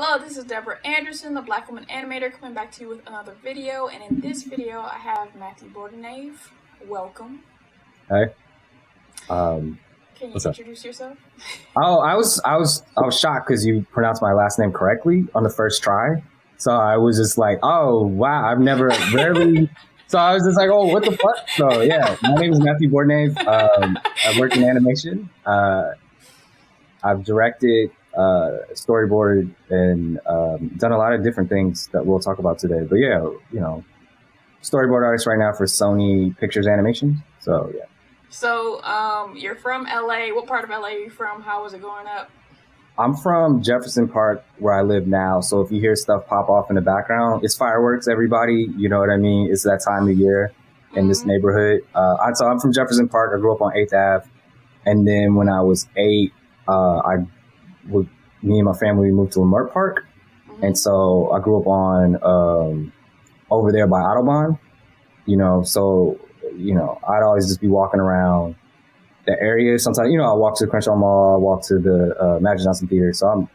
Hello, this is Deborah Anderson, the Black Woman Animator, coming back to you with another video. And in this video, I have Matthew Bordenave. Welcome. Hi. Can you introduce yourself? Oh, I was shocked because you pronounced my last name correctly on the first try. So I was just like, oh wow, I've never rarely. So I was just like, oh, what the fuck? So yeah, my name is Matthew Bordenave. I work in animation. I've directed, storyboard, and done a lot of different things that we'll talk about today. But yeah, you know, storyboard artist right now for Sony Pictures Animation. So yeah. So you're from LA. What part of LA are you from? How was it growing up? I'm from Jefferson Park, where I live now. So if you hear stuff pop off in the background, it's fireworks, everybody. You know what I mean? It's that time of year in this neighborhood. So I'm from Jefferson Park. I grew up on 8th Ave. And then when I was 8, me and my family moved to Leimert Park. And so I grew up on over there by Autobahn. You know, so, you know, I'd always just be walking around the area. Sometimes, you know, I walk to the Crenshaw Mall, I walk to the Magic Johnson Theater. So I'm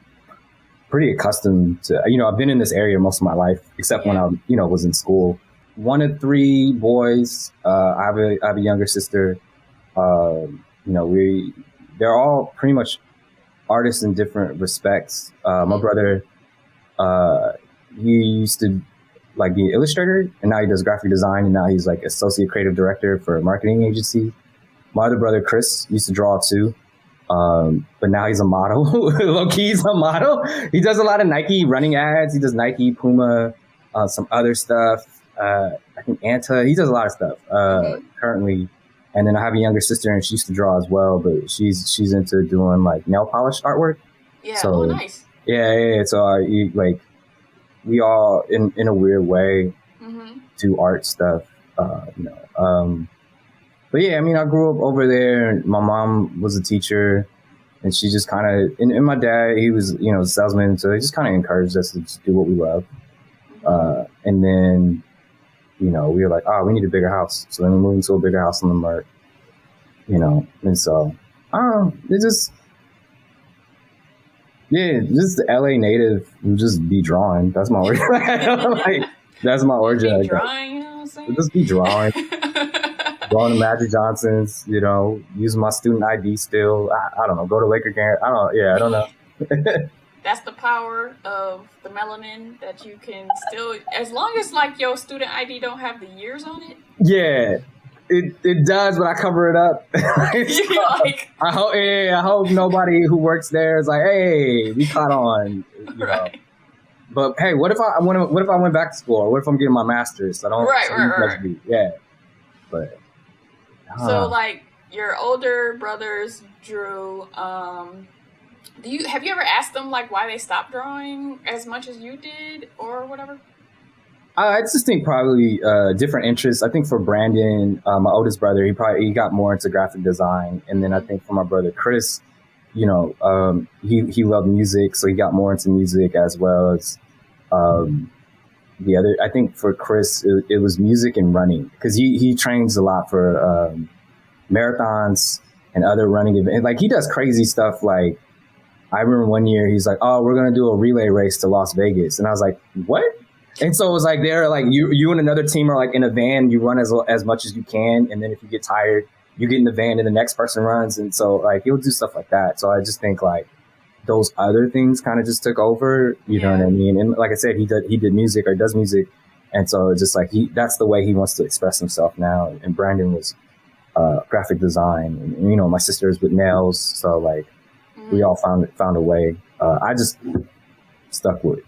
pretty accustomed to, you know, I've been in this area most of my life, except when I, you know, was in school. One of 3 boys. I have a younger sister. You know, they're all pretty much artists in different respects. My brother, he used to like be an illustrator, and now he does graphic design, and now he's like associate creative director for a marketing agency. My other brother, Chris, used to draw too, but now he's a model. Low-key, he's a model. He does a lot of Nike running ads. He does Nike, Puma, some other stuff. I think Anta. He does a lot of stuff currently. And then I have a younger sister, and she used to draw as well, but she's into doing like nail polish artwork. Yeah, so, nice. Yeah. So we all, in a weird way, do art stuff. You know. But yeah, I mean, I grew up over there, and my mom was a teacher, and she just kind of, and my dad, he was, you know, a salesman, so he just kind of encouraged us to just do what we love. And then, you know, we were like, oh, we need a bigger house. So then we moved into a bigger house on the Leimert, you know, and so, I don't know, it just, yeah, just the LA native who just be drawing. That's my origin. Like, that's my origin. Be drawing, you know what I'm saying? Just be drawing. Going to Magic Johnson's, you know, using my student ID still. I don't know. Go to Laker game. I don't know. That's the power of the melanin, that you can still, as long as like your student ID don't have the years on it. Yeah, it does, but I cover it up. Like, I hope nobody who works there is like, hey, we caught on. You know. But hey, what if I went back to school? Or what if I'm getting my master's? I don't. Right. Yeah, but. So like your older brothers drew, have you ever asked them like why they stopped drawing as much as you did or whatever? I just think probably different interests. I think for Brandon, my oldest brother, he got more into graphic design, and then I think for my brother Chris, you know, he loved music, so he got more into music as well as the other. I think for Chris, it was music and running, because he trains a lot for marathons and other running events. Like, he does crazy stuff. Like, I remember one year he's like, oh, we're going to do a relay race to Las Vegas. And I was like, what? And so it was like, they're like, you and another team are like in a van, you run as much as you can. And then if you get tired, you get in the van and the next person runs. And so like, he'll do stuff like that. So I just think like those other things kind of just took over, you know what I mean? And like I said, he did music, or does music. And so it's just like, that's the way he wants to express himself now. And Brandon was graphic design, and, you know, my sister is with nails. So like, we all found a way. I just stuck with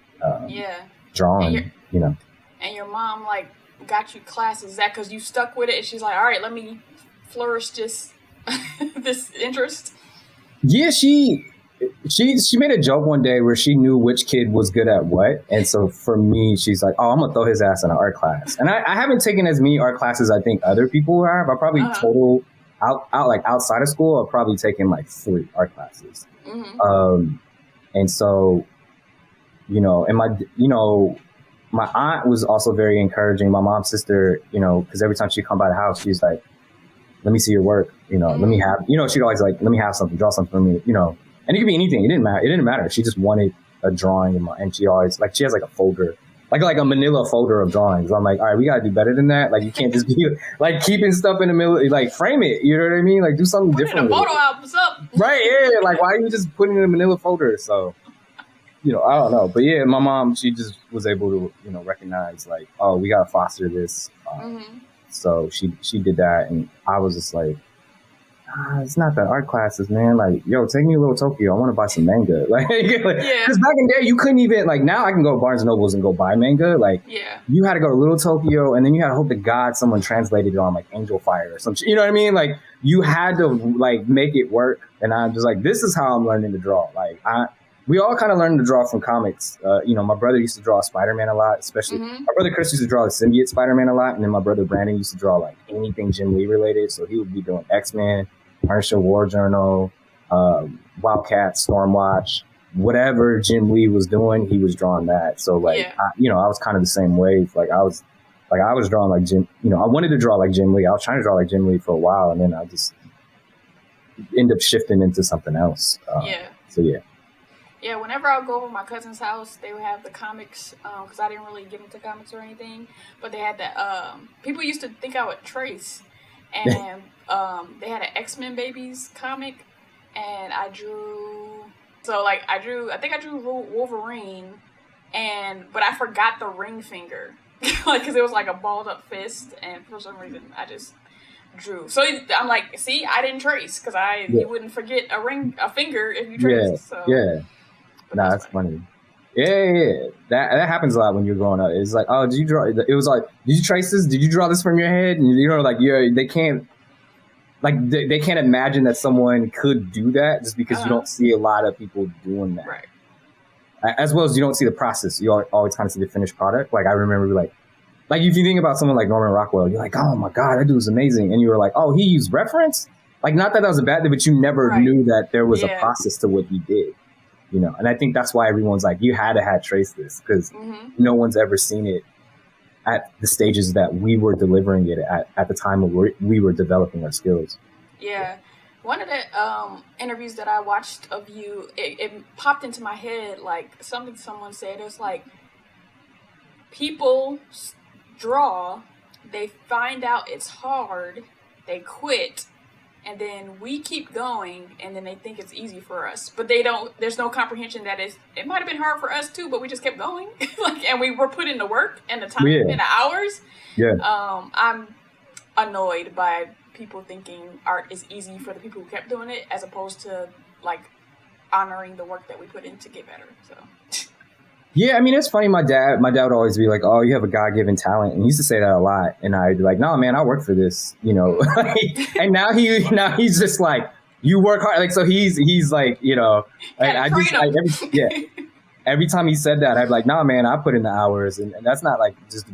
drawing, you know. And your mom like got you classes. Is that because you stuck with it and she's like, all right, let me flourish this this interest? Yeah, she made a joke one day where she knew which kid was good at what. And so for me, she's like, oh, I'm gonna throw his ass in an art class. And I haven't taken as many art classes I think other people have. I probably total like outside of school, I've probably taken like 3 art classes. And so, you know, and my aunt was also very encouraging. My mom's sister, you know, because every time she'd come by the house, she's like, let me see your work, you know, let me have, you know, she'd always like, let me have something, draw something for me, you know. And it could be anything. It didn't matter. She just wanted a drawing and she always like, she has like a folder, like a manila folder of drawings. I'm like, all right, we gotta do better than that. Like, you can't just be like keeping stuff in the middle, like frame it. You know what I mean? Like, do something different. Put in a photo album up. Right? Yeah. Like, why are you just putting it in a manila folder? So, you know, I don't know. But yeah, my mom, she just was able to, you know, recognize like, oh, we gotta foster this. So she did that, and I was just like, it's not the art classes, man. Like, yo, take me to Little Tokyo. I want to buy some manga. Like, because back in there, you couldn't even, like, now I can go to Barnes & Nobles and go buy manga. Like, you had to go to Little Tokyo, and then you had to hope to God someone translated it on, like, Angel Fire or some shit. You know what I mean? Like, you had to, like, make it work. And I'm just like, this is how I'm learning to draw. Like, we all kind of learned to draw from comics. You know, my brother used to draw Spider-Man a lot, especially. My brother Chris used to draw the symbiote Spider-Man a lot. And then my brother Brandon used to draw, like, anything Jim Lee related. So he would be doing X-Men, Punisher, War Journal, Wildcat, Stormwatch, whatever Jim Lee was doing, he was drawing that. So like, I was kind of the same way. Like I was drawing like Jim. You know, I wanted to draw like Jim Lee. I was trying to draw like Jim Lee for a while, and then I just end up shifting into something else. So yeah. Yeah, whenever I would go over to my cousin's house, they would have the comics, because I didn't really get into comics or anything, but they had that, people used to think I would trace, and they had an X-Men Babies comic, and I think I drew Wolverine, but I forgot the ring finger, like, because it was like a balled up fist, and for some reason, I just drew. So I'm like, see, I didn't trace, because you wouldn't forget a finger if you traced. Nah, that's funny. Yeah. That happens a lot when you're growing up. It's like, oh, did you draw? It was like, did you trace this? Did you draw this from your head? And you know, like, they can't, like, they can't imagine that someone could do that just because you don't see a lot of people doing that. Right. As well as you don't see the process. You always kind of see the finished product. Like, I remember, like if you think about someone like Norman Rockwell, you're like, oh my God, that dude was amazing. And you were like, oh, he used reference? Like, not that was a bad thing, but you never knew that there was a process to what he did. You know, and I think that's why everyone's like, you had to have traced this, because no one's ever seen it at the stages that we were delivering it at the time where we were developing our skills. Yeah. One of the interviews that I watched of you, it popped into my head, like something someone said. It was like, people draw, they find out it's hard, they quit, and then we keep going, and then they think it's easy for us. But there's no comprehension that it might have been hard for us too, but we just kept going. And we were put in the work and the time and the hours. Yeah. I'm annoyed by people thinking art is easy for the people who kept doing it, as opposed to like honoring the work that we put in to get better. So. Yeah, I mean, it's funny. My dad would always be like, "Oh, you have a God-given talent," and he used to say that a lot. And I'd be like, "No, man, I work for this," you know. And now he's just like, "You work hard." Like, so he's like, you know, like, every time he said that, I'd be like, "Nah, man, I put in the hours," and that's not like just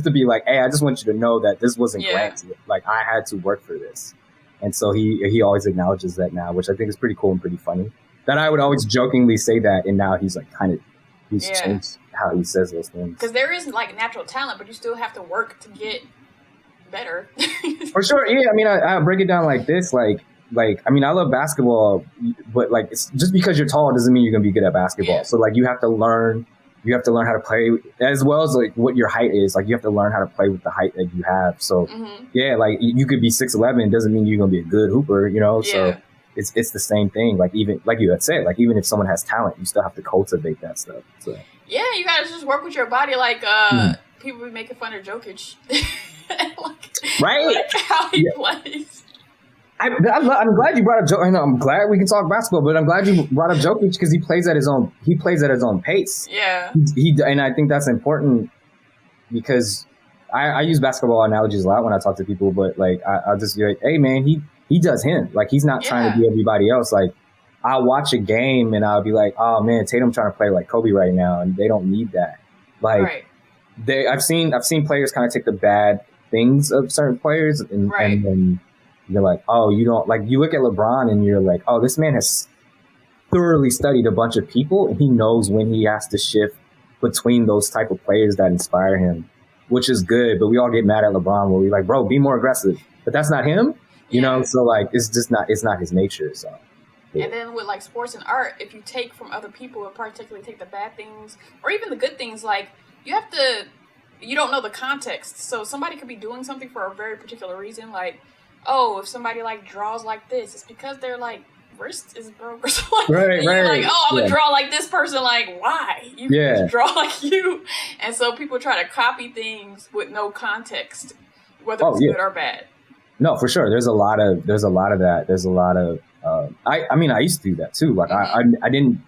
to be like, "Hey, I just want you to know that this wasn't granted. Like, I had to work for this." And so he always acknowledges that now, which I think is pretty cool and pretty funny. That I would always jokingly say that, and now he's like he's changed how he says those things. Because there is like natural talent, but you still have to work to get better. For sure, yeah. I mean, I break it down like this, like I mean, I love basketball, but like, it's just because you're tall doesn't mean you're gonna be good at basketball. Yeah. So like, you have to learn how to play, as well as like what your height is. Like, you have to learn how to play with the height that you have. So yeah, like you could be 6'11", doesn't mean you're gonna be a good hooper, you know. Yeah. So it's the same thing. Like, even like you had said, like, even if someone has talent, you still have to cultivate that stuff. So yeah, you gotta just work with your body. Like people be making fun of Jokic, right? Like how he plays. I'm glad you brought up Jokic. I'm glad we can talk basketball, but I'm glad you brought up Jokic because he plays at his own pace. Yeah. And I think that's important because I use basketball analogies a lot when I talk to people, but like I'll just be like, hey man, he does him. Like, he's not trying to be everybody else. Like, I'll watch a game and I'll be like, oh man, Tatum's trying to play like Kobe right now, and they don't need that. Like, I've seen players kind of take the bad things of certain players and then you're like, oh, you don't, like, you look at LeBron and you're like, oh, this man has thoroughly studied a bunch of people and he knows when he has to shift between those type of players that inspire him, which is good. But we all get mad at LeBron where we're like, bro, be more aggressive. But that's not him, you know? So like, it's not his nature. So And then with like sports and art, if you take from other people, and particularly take the bad things or even the good things, like you don't know the context. So somebody could be doing something for a very particular reason. Like, oh, if somebody like draws like this, it's because they're like wrist is broke or something. Right. And you're like, oh, I'm gonna draw like this person. Like, why? You can just draw like you. And so people try to copy things with no context, whether it's good or bad. No, for sure. There's a lot of that. There's a lot of I mean, I used to do that too. Like I didn't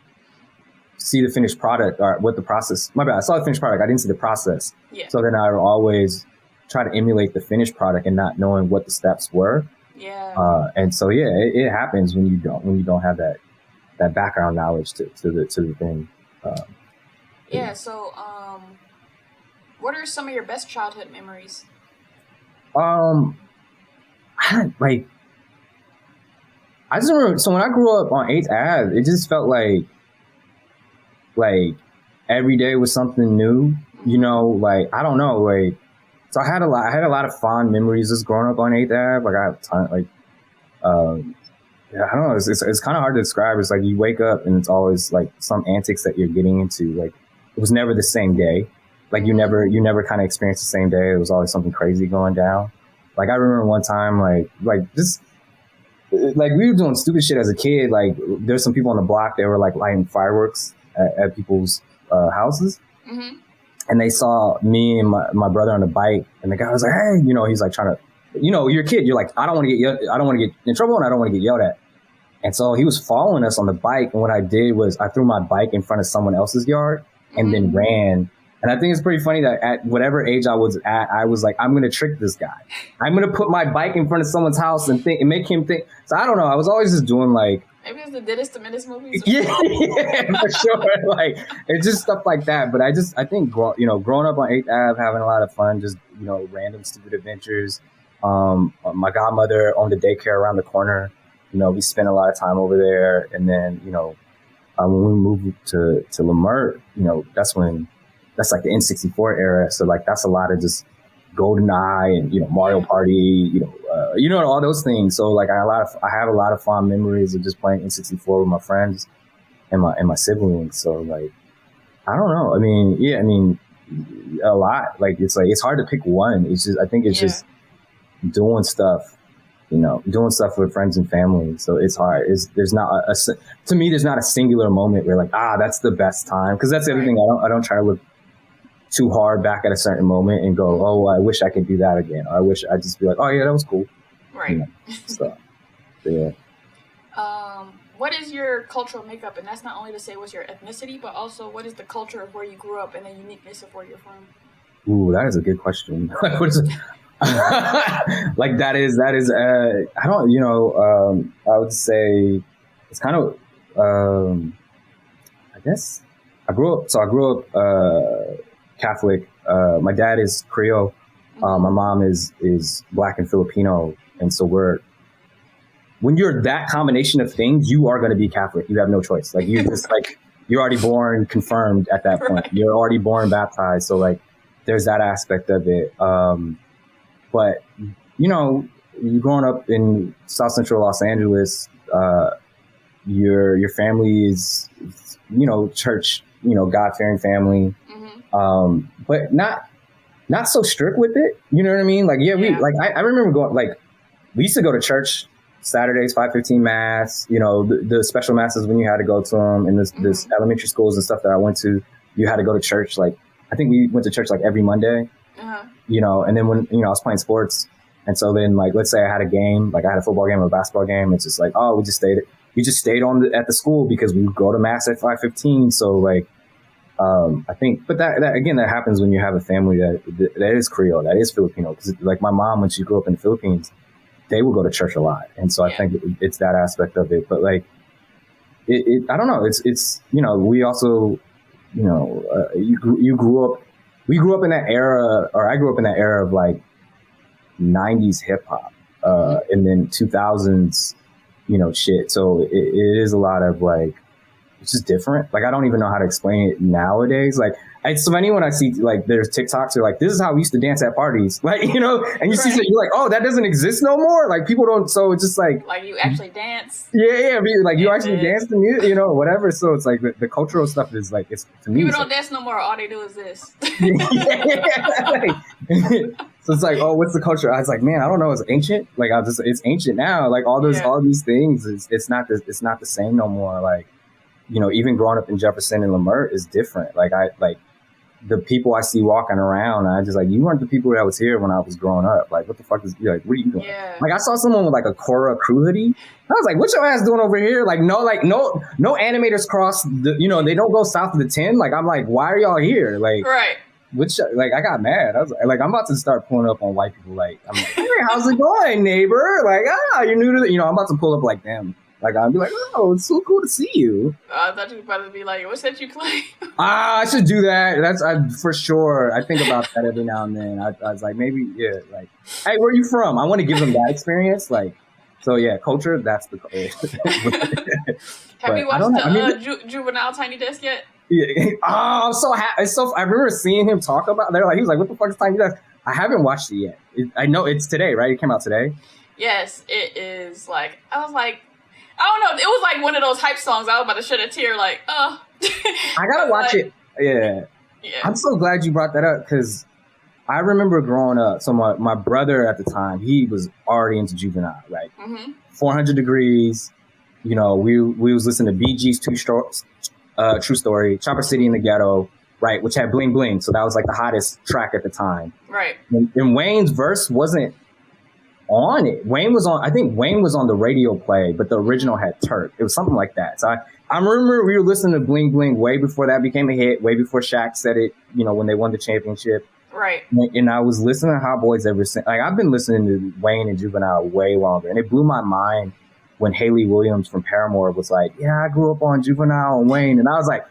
see the finished product or what the process. My bad. I saw the finished product. I didn't see the process. Yeah. So then I would always try to emulate the finished product and not knowing what the steps were. Yeah. And so it happens when you don't have that background knowledge to the thing. Yeah. So what are some of your best childhood memories? I just remember, so when I grew up on 8th Ave, it just felt like every day was something new, you know, like, I don't know, like, so I had a lot of fond memories just growing up on 8th Ave. Like, I have a ton, like, I don't know, it's kind of hard to describe. It's like you wake up and it's always like some antics that you're getting into. Like, it was never the same day. Like, you never kind of experienced the same day. It was always something crazy going down. Like, I remember one time, like just, like, we were doing stupid shit as a kid. Like, there's some people on the block that were like lighting fireworks at people's houses. Mm-hmm. And they saw me and my brother on the bike, and the guy was like, hey, you know, he's like trying to, you know, you're a kid. You're like, I don't want to get in trouble and I don't want to get yelled at. And so he was following us on the bike. And what I did was I threw my bike in front of someone else's yard and then ran. And I think it's pretty funny that at whatever age I was at, I was like, I'm going to trick this guy. I'm going to put my bike in front of someone's house and make him think. So I don't know. I was always just doing like. Maybe it's the Dennis the Menace movies. Yeah, for sure. Like, it's just stuff like that. But I think, growing up on 8th Ave, having a lot of fun, just, you know, random stupid adventures. My godmother owned a daycare around the corner. You know, we spent a lot of time over there. And then, you know, when we moved to Leimert, you know, that's like the N64 era. So like, that's a lot of just GoldenEye and, you know, Mario Party, you know, all those things. So like, I have a lot of fond memories of just playing N64 with my friends and my siblings. So like, I don't know. I mean, a lot. Like, it's hard to pick one. It's just, I think it's just doing stuff, you know, doing stuff with friends and family. So it's hard. There's not to me, there's not a singular moment where like, that's the best time. Cause that's the other thing. I don't try to look too hard back at a certain moment and go, oh, I wish I could do that again. Or I wish I'd just be like, oh yeah, that was cool. Right. You know, so, yeah. What is your cultural makeup? And that's not only to say what's your ethnicity, but also what is the culture of where you grew up and the uniqueness of where you're from? Ooh, that is a good question. What is it? Like that is I don't, you know, I would say it's kind of I guess I grew up Catholic. My dad is Creole. My mom is Black and Filipino, and so when you're that combination of things, you are going to be Catholic. You have no choice. Like, you just like, you're already born confirmed at that point. Right. You're already born baptized. So like, there's that aspect of it. But you know, you growing up in South Central Los Angeles, your family is, you know, church, you know, God-fearing family. But not so strict with it. You know what I mean? Like, I remember going, like, we used to go to church Saturdays, 5:15 mass, you know, the special masses when you had to go to them, and this elementary schools and stuff that I went to, you had to go to church. Like, I think we went to church like every Monday, you know, and then when, you know, I was playing sports. And so then, like, let's say I had a game, like I had a football game or a basketball game. It's just like, oh, we just stayed at the school because we go to mass at 5:15. So like, I think, but that again, that happens when you have a family that is Creole, that is Filipino. Because like my mom, when she grew up in the Philippines, they would go to church a lot, and so I think it's that aspect of it. But like, I don't know. It's you know, we also, you know, we grew up in that era, or I grew up in that era of like 90s hip hop, and then 2000s, you know, shit. So it is a lot of like, it's just different. Like, I don't even know how to explain it nowadays. Like, it's so funny when I see, like, there's TikToks that are like, this is how we used to dance at parties. Like, you know, and you see, so you're like, oh, that doesn't exist no more. Like, people don't, so it's just like you actually dance. Yeah. Like, you actually dance to music, you know, whatever. So it's like the cultural stuff is like, it's to me. People don't dance no more. All they do is this. So it's like, oh, what's the culture? I was like, man, I don't know. It's ancient. Like, it's ancient now. Like, all these things, it's not the same no more. Like, you know, even growing up in Jefferson and Lamert is different. Like, the people I see walking around, I just like, you weren't the people that was here when I was growing up. Like, what the fuck is, like, what are you doing? Yeah. Like, I saw someone with like a Cora crew hoodie. I was like, what your ass doing over here? Like, no animators cross the, you know, they don't go south of the 10. Like, I'm like, why are y'all here? Like, right. Like, I got mad. I was like, I'm about to start pulling up on white people. Like, I'm like, hey, how's it going, neighbor? Like, you're new to the, you know, I'm about to pull up like them. Like, I'll be like, oh, it's so cool to see you. I thought you were about to be like, what set you claim? I should do that. That's for sure. I think about that every now and then. I was like, maybe, yeah, like, hey, where are you from? I want to give them that experience. Like, so yeah, culture, that's the Have you watched the Juvenile Tiny Desk yet? Yeah. Oh, I'm so happy. I remember seeing him talk about it. He was like, what the fuck is Tiny Desk? I haven't watched it yet. I know it's today, right? It came out today? Yes, it is. Like, I was like, I don't know. It was like one of those hype songs. I was about to shed a tear. Like, oh. I gotta watch it. Yeah. I'm so glad you brought that up because I remember growing up. So my brother at the time, he was already into Juvenile, right? Mm-hmm. 400 Degrees. You know, we was listening to BG's True Story, Chopper City in the Ghetto, right? Which had Bling Bling. So that was like the hottest track at the time. Right. And Wayne's verse wasn't on it. I think Wayne was on the radio play, but the original had Turk. It was something like that. So I remember we were listening to Bling Bling way before that became a hit, way before Shaq said it, you know, when they won the championship. Right. And I was listening to Hot Boys ever since. Like, I've been listening to Wayne and Juvenile way longer. And it blew my mind when Haley Williams from Paramore was like, yeah, I grew up on Juvenile and Wayne. And I was like,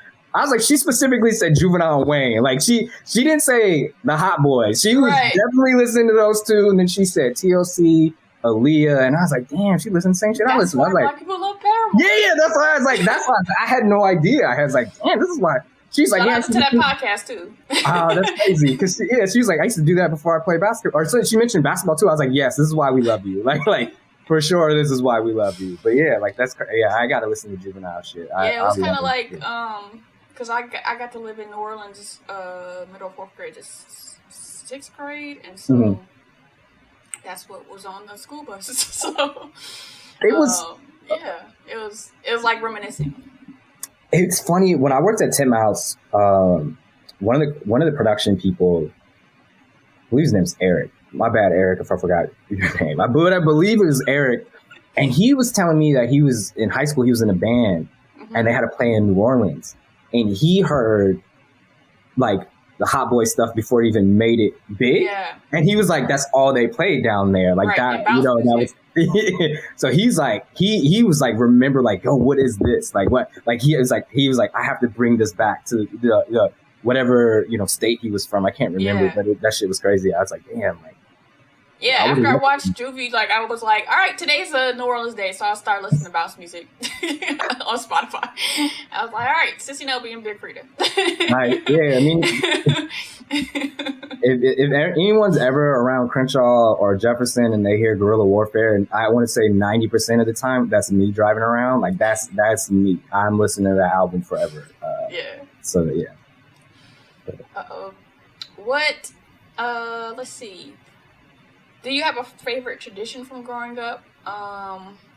she specifically said Juvenile and Wayne. Like, she didn't say the Hot Boys. She was definitely listening to those two. And then she said TLC, Aaliyah. And I was like, damn, she listened to the same shit I listened to. I was like, people love Paramore. Yeah, that's why I was like, I had no idea. I was like, damn, this is why. She's like, yeah. To that podcast too. Oh, that's crazy. Because she was like, I used to do that before I played basketball. Or so she mentioned basketball too. I was like, yes, this is why we love you. Like for sure, this is why we love you. But yeah, like I got to listen to Juvenile shit. Yeah, it was kind of like because I got to live in New Orleans middle fourth grade to sixth grade, and so that's what was on the school buses. So it was it was like reminiscing. It's funny when I worked at Titmouse. One of the production people, I believe his name's Eric. My bad, Eric, if I forgot your name. I believe it was Eric, and he was telling me that he was in high school. He was in a band, and they had to play in New Orleans. And he heard like the Hot Boy stuff before he even made it big. Yeah. And he was like, that's all they played down there. Like that, you know, that was, so he's like, he was like, remember like, yo, what is this? Like what? Like he was like, I have to bring this back to the whatever, you know, state he was from. I can't remember, but that shit was crazy. I was like, damn, like. Yeah, after I watched Juvie, like I was like, all right, today's a New Orleans day, so I'll start listening to bounce music on Spotify. I was like, all right, Sissy Nobi and Big Frida. Right, yeah, I mean, if anyone's ever around Crenshaw or Jefferson and they hear guerrilla warfare, and I want to say 90% of the time, that's me driving around. Like that's me. I'm listening to that album forever. So yeah. What? Let's see. Do you have a favorite tradition from growing up?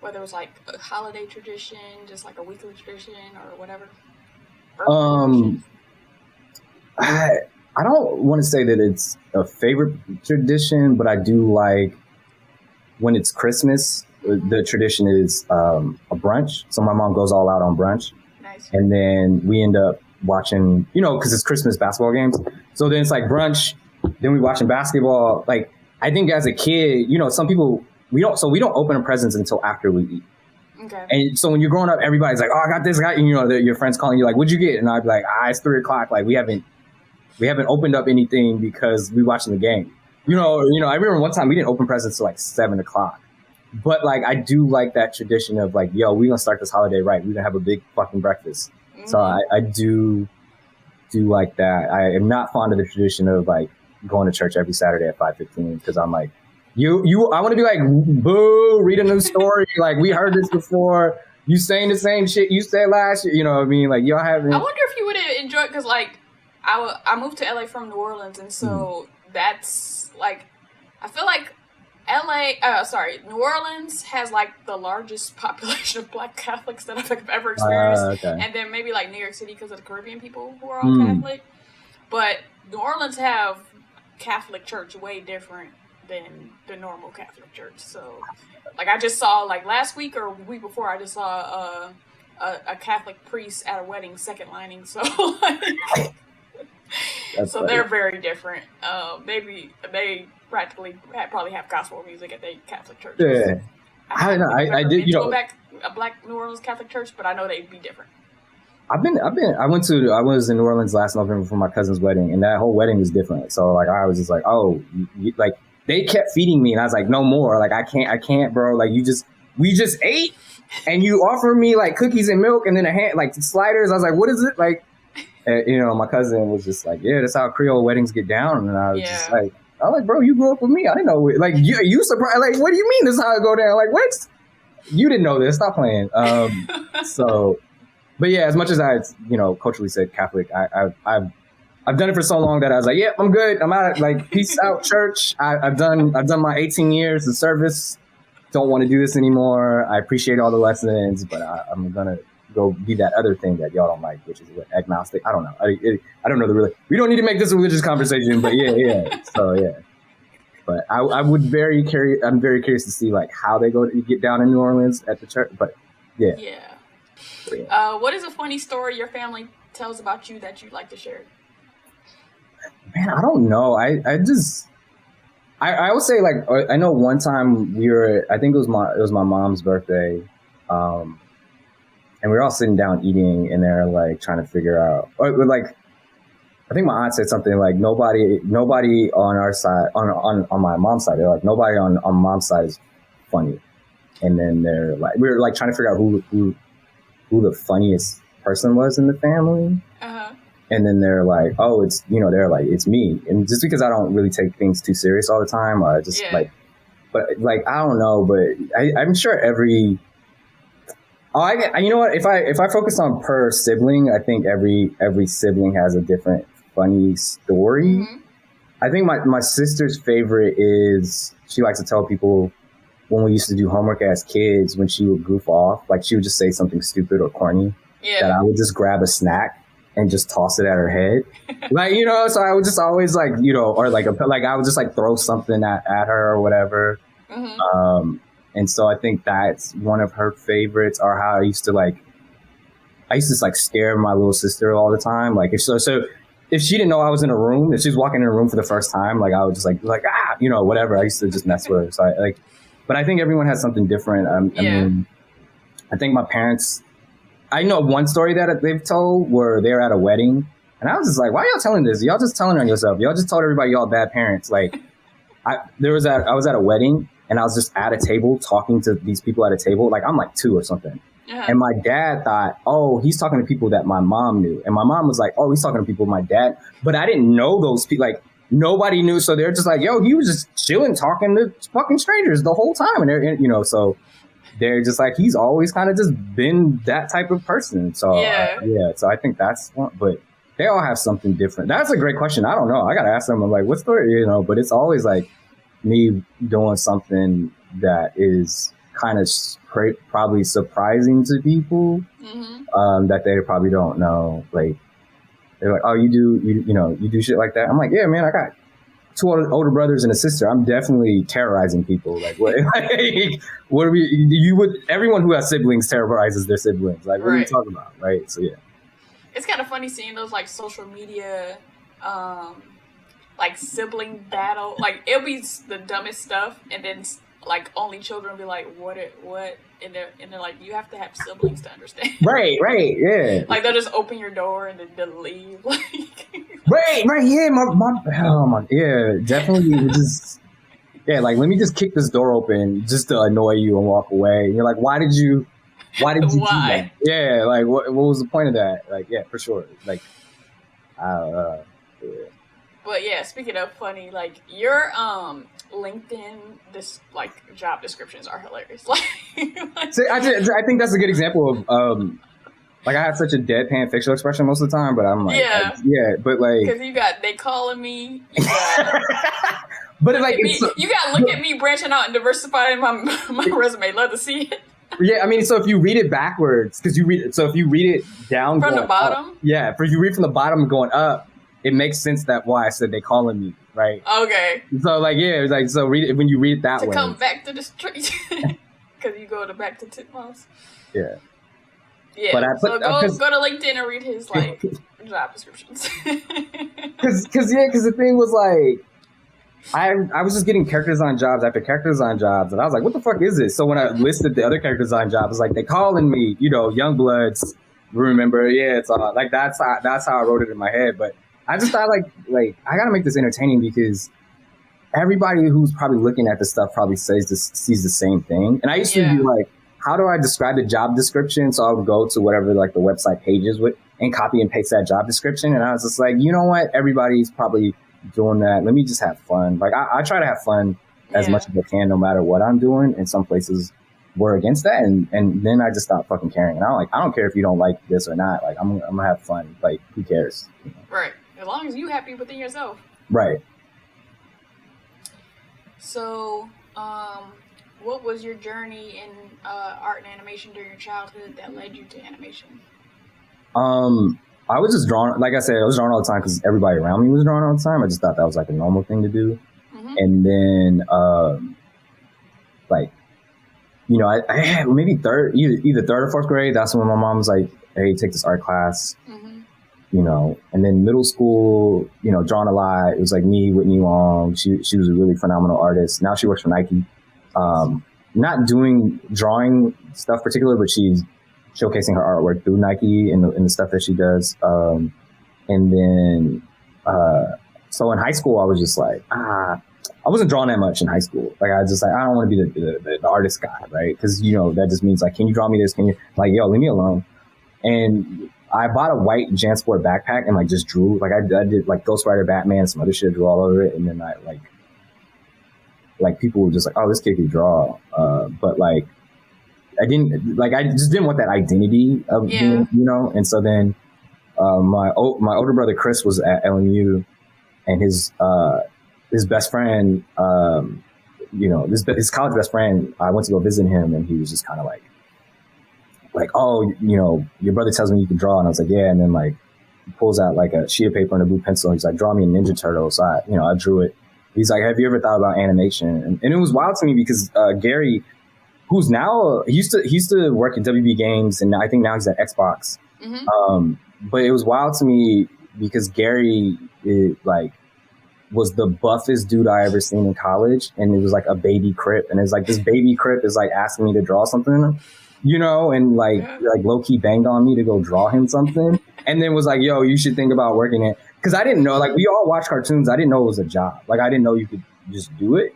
Whether it was like a holiday tradition, just like a weekly tradition or whatever? I don't want to say that it's a favorite tradition, but I do like when it's Christmas, the tradition is a brunch. So my mom goes all out on brunch. Nice. And then we end up watching, you know, because it's Christmas basketball games. So then it's like brunch, then we watching basketball. Like, I think as a kid, you know, some people, we don't open presents until after we eat. Okay. And so when you're growing up, everybody's like, oh, I got this, and you know, your friends calling you like, what'd you get? And I'd be like, it's 3:00. Like we haven't opened up anything because we watching the game. You know, I remember one time we didn't open presents till like 7:00. But like, I do like that tradition of like, yo, we're going to start this holiday right. We're going to have a big fucking breakfast. So I do like that. I am not fond of the tradition of like going to church every Saturday at 5:15 because I'm like, I want to be like, boo, read a new story. Like, we heard this before. You saying the same shit you said last year. You know what I mean? Like, y'all haven't. I wonder if you would have enjoyed, because like I moved to LA from New Orleans, and so that's like, I feel like New Orleans has like the largest population of Black Catholics that I've ever experienced, and then maybe like New York City because of the Caribbean people who are all Catholic. But New Orleans have Catholic church way different than the normal Catholic church. So, like, I just saw like last week or the week before, I just saw a Catholic priest at a wedding second lining. So, like, so they're very different. Maybe they probably have gospel music at their Catholic churches. Yeah, I don't know. I did, you know, a Black New Orleans Catholic church, but I know they'd be different. I was in New Orleans last November for my cousin's wedding, and that whole wedding was different. So like, I was just like, oh, like they kept feeding me, and I was like, no more. Like, I can't, bro. Like, we just ate, and you offer me like cookies and milk, and then like sliders. I was like, what is it like? And, you know, my cousin was just like, yeah, that's how Creole weddings get down, and I was just like, I'm like, bro, you grew up with me. I didn't know. Like, you surprised? Like, what do you mean this is how it go down? Like, what? You didn't know this? Stop playing. So. But yeah, as much as I, you know, culturally said Catholic, I've done it for so long that I was like, yeah, I'm good. I'm out. Like, peace out, church. I've done my 18 years of service. Don't want to do this anymore. I appreciate all the lessons, but I'm gonna go be that other thing that y'all don't like, which is agnostic. I don't know. I don't know we don't need to make this a religious conversation, but yeah. So yeah. But I'm very curious to see like how they get down in New Orleans at the church. But yeah. Yeah. What is a funny story your family tells about you that you'd like to share? Man, I don't know. I would say, like, I know one time I think it was my mom's birthday, and we were all sitting down eating, and they're like trying to figure out, or like, I think my aunt said something like, nobody on our side, on my mom's side, they're like, nobody on mom's side is funny, and then they're like, we were like trying to figure out who the funniest person was in the family. And then they're like, oh, it's, you know, they're like, it's me. And just because I don't really take things too serious all the time, like, but like, I don't know, but I'm sure you know what, if I focus on per sibling, I think every sibling has a different funny story. I think my sister's favorite is, she likes to tell people, when we used to do homework as kids, when she would goof off, like she would just say something stupid or corny, that I would just grab a snack and just toss it at her head. Like, you know, so I would just always like, you know, or like I would just like throw something at her or whatever. And so I think that's one of her favorites, or how I used to just like scare my little sister all the time. Like, if she didn't know I was in a room, if she was walking in a room for the first time, like I would just like, you know, whatever. I used to just mess with her. So but I think everyone has something different. I mean, I think my parents, I know one story that they've told where they're at a wedding, and I was just like, why are y'all telling this? Y'all just telling on yourself. Y'all just told everybody y'all bad parents. Like, I was at a wedding, and I was just at a table talking to these people at a table. Like, I'm like 2 or something. And my dad thought, oh, he's talking to people that my mom knew. And my mom was like, oh, he's talking to people my dad. But I didn't know those people. Like, nobody knew. So they're just like, yo, he was just chilling, talking to fucking strangers the whole time. And they're, you know, so they're just like, he's always kind of just been that type of person. So, so I think that's one, but they all have something different. That's a great question. I don't know. I got to ask them. I'm like, what story, you know, but it's always like me doing something that is kind of probably surprising to people, that they probably don't know. Like, they're like, oh, you do shit like that? I'm like, yeah, man, I got 2 older brothers and a sister. I'm definitely terrorizing people. Like, what? Like, what are we? Everyone who has siblings terrorizes their siblings. Like, what are you talking about, right? So yeah, it's kind of funny seeing those like social media, like sibling battle. Like, it'll be the dumbest stuff, and then like only children will be like, what? And they're like, you have to have siblings to understand. Right, yeah. Like, they'll just open your door and then they'll leave. Like, right, yeah, yeah, definitely. Just, yeah, like, let me just kick this door open just to annoy you and walk away. And you're like, why did you Why did you do Why? that? Yeah, like what was the point of that? Like, yeah, for sure. Like, yeah. But yeah, speaking of funny, like your LinkedIn like job descriptions are hilarious. Like, See, I think that's a good example of like I have such a deadpan facial expression most of the time, but I'm like, yeah, but like, because you got they calling me. You got, but it's like you got look at me branching out and diversifying my resume. Love to see it. Yeah, I mean, so if you read it backwards, because if you read it down from the bottom, if you read from the bottom going up, it makes sense that why I said they calling me, right? Okay. So like, yeah, it's like, so read it when you read it that way. To come back to the street, because you go back to Titmouse. Yeah. Yeah. But so go to LinkedIn and read his like job descriptions. Because the thing was like, I was just getting character design jobs after character design jobs, and I was like, what the fuck is this? So when I listed the other character design jobs, it's like, they calling me, young bloods, remember, yeah, it's all like, that's how I wrote it in my head. But I just thought like I gotta make this entertaining, because everybody who's probably looking at this stuff probably sees the same thing. And I used to be like, how do I describe the job description? So I would go to whatever like the website pages with and copy and paste that job description. And I was just like, you know what? Everybody's probably doing that. Let me just have fun. Like I try to have fun as much as I can, no matter what I'm doing. And some places were against that, and then I just stopped fucking caring. And I don't care if you don't like this or not. Like I'm gonna have fun. Like who cares? Right. As long as you happy within yourself. Right. So, what was your journey in art and animation during your childhood that led you to animation? I was just drawn, like I said, I was drawn all the time because everybody around me was drawn all the time. I just thought that was like a normal thing to do. Mm-hmm. And then, like, I had maybe either third or fourth grade. That's when my mom was like, hey, take this art class. Mm-hmm. And then middle school, drawn a lot. It was like me, Whitney Wong. She was a really phenomenal artist. Now she works for Nike. Not doing drawing stuff particular, but she's showcasing her artwork through Nike and the stuff that she does. And then, so in high school, I was just like, I wasn't drawing that much in high school. Like, I was just like, I don't want to be the artist guy, right? Because, that just means like, can you draw me this? Can you, like, yo, leave me alone. And I bought a white JanSport backpack and like just drew, like I did like Ghost Rider, Batman, some other shit, drew all over it. And then I like people were just like, oh, this kid can draw. But like, I just didn't want that identity of being, and so then my older brother Chris was at LMU, and his best friend, his college best friend, I went to go visit him, and he was just kind of like, oh, your brother tells me you can draw, and I was like, yeah, and then like he pulls out like a sheet of paper and a blue pencil, and he's like, draw me a Ninja Turtle, so I drew it. He's like, have you ever thought about animation? And it was wild to me because Gary, who's now, he used to work at WB Games, and I think now he's at Xbox. Mm-hmm. But it was wild to me because Gary was the buffest dude I ever seen in college, and it was like a baby Crip, and it's like this baby Crip is like asking me to draw something, and like low key banged on me to go draw him something, and then was like, yo, you should think about working it, because I didn't know, like, we all watch cartoons. I didn't know it was a job. Like, I didn't know you could just do it.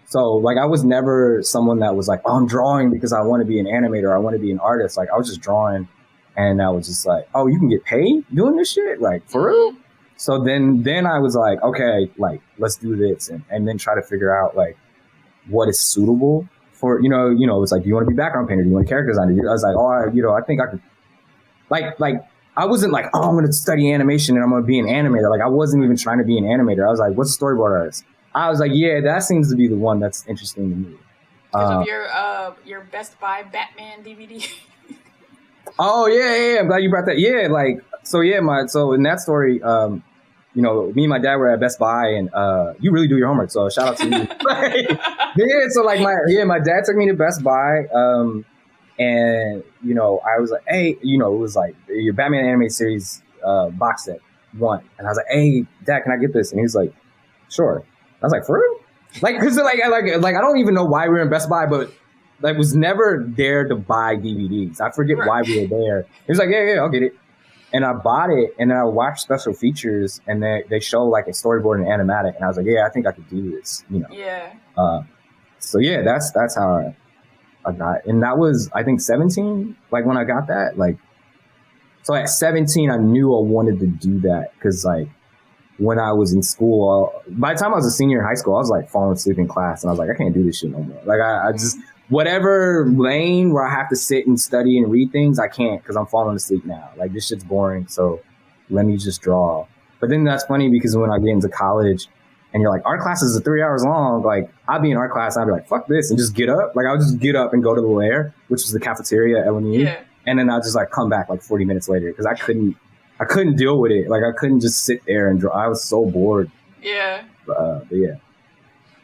So, like, I was never someone that was like, oh, I'm drawing because I want to be an animator. I want to be an artist. Like, I was just drawing, and I was just like, oh, you can get paid doing this shit? Like, for real? So then I was like, okay, like, let's do this. And then try to figure out, like, what is suitable for, it's like, do you want to be background painter? Do you want character designer? I was like, oh, I think I could, like, I wasn't like, oh, I'm going to study animation and I'm going to be an animator. Like, I wasn't even trying to be an animator. I was like, what's a storyboard artist? I was like, yeah, that seems to be the one that's interesting to me. Because of your Best Buy Batman DVD. Oh, yeah. I'm glad you brought that. Yeah, like, so in that story, me and my dad were at Best Buy, and you really do your homework, so shout out to you. Yeah, so like my dad took me to Best Buy, and I was like, hey, it was like your Batman animated series box set 1, and I was like, hey, Dad, can I get this? And he was like, sure. I was like, for real? Like, cause like I don't even know why we were in Best Buy, but like was never there to buy DVDs. I forget why we were there. He was like, yeah, I'll get it. And I bought it, and then I watched special features, and they show like a storyboard and animatic, and I was like, yeah, I think I could do this, Yeah. So yeah, that's how I got, and that was, I think 17, like when I got that, like, so at 17, I knew I wanted to do that. Cause like when I was in school, by the time I was a senior in high school, I was like falling asleep in class and I was like, I can't do this shit no more. Like I just, whatever lane where I have to sit and study and read things, I can't, cause I'm falling asleep now. Like this shit's boring. So let me just draw. But then that's funny because when I get into college, and you're like, art classes are 3 hours long. Like, I'd be in art class and I'd be like, fuck this, and just get up. Like, I would just get up and go to the lair, which was the cafeteria at LMU. Yeah. And then I'd just like come back like 40 minutes later because I couldn't deal with it. Like, I couldn't just sit there and draw. I was so bored. Yeah. But yeah.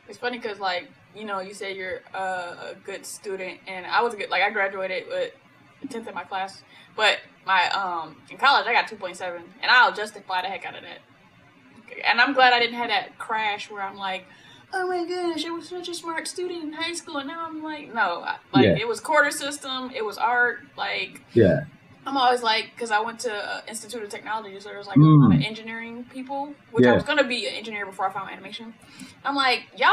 It's funny because, like, you know, you say you're a good student, and I was a good, like, I graduated with 10th in my class, but my, in college, I got 2.7, and I'll justify the heck out of that. And I'm glad I didn't have that crash where I'm like, oh my gosh, I was such a smart student in high school, and now I'm like, no, it was quarter system, it was art, like, yeah. I'm always like, because I went to Institute of Technology, so there was like a lot of engineering people, which I was going to be an engineer before I found animation. I'm like, y'all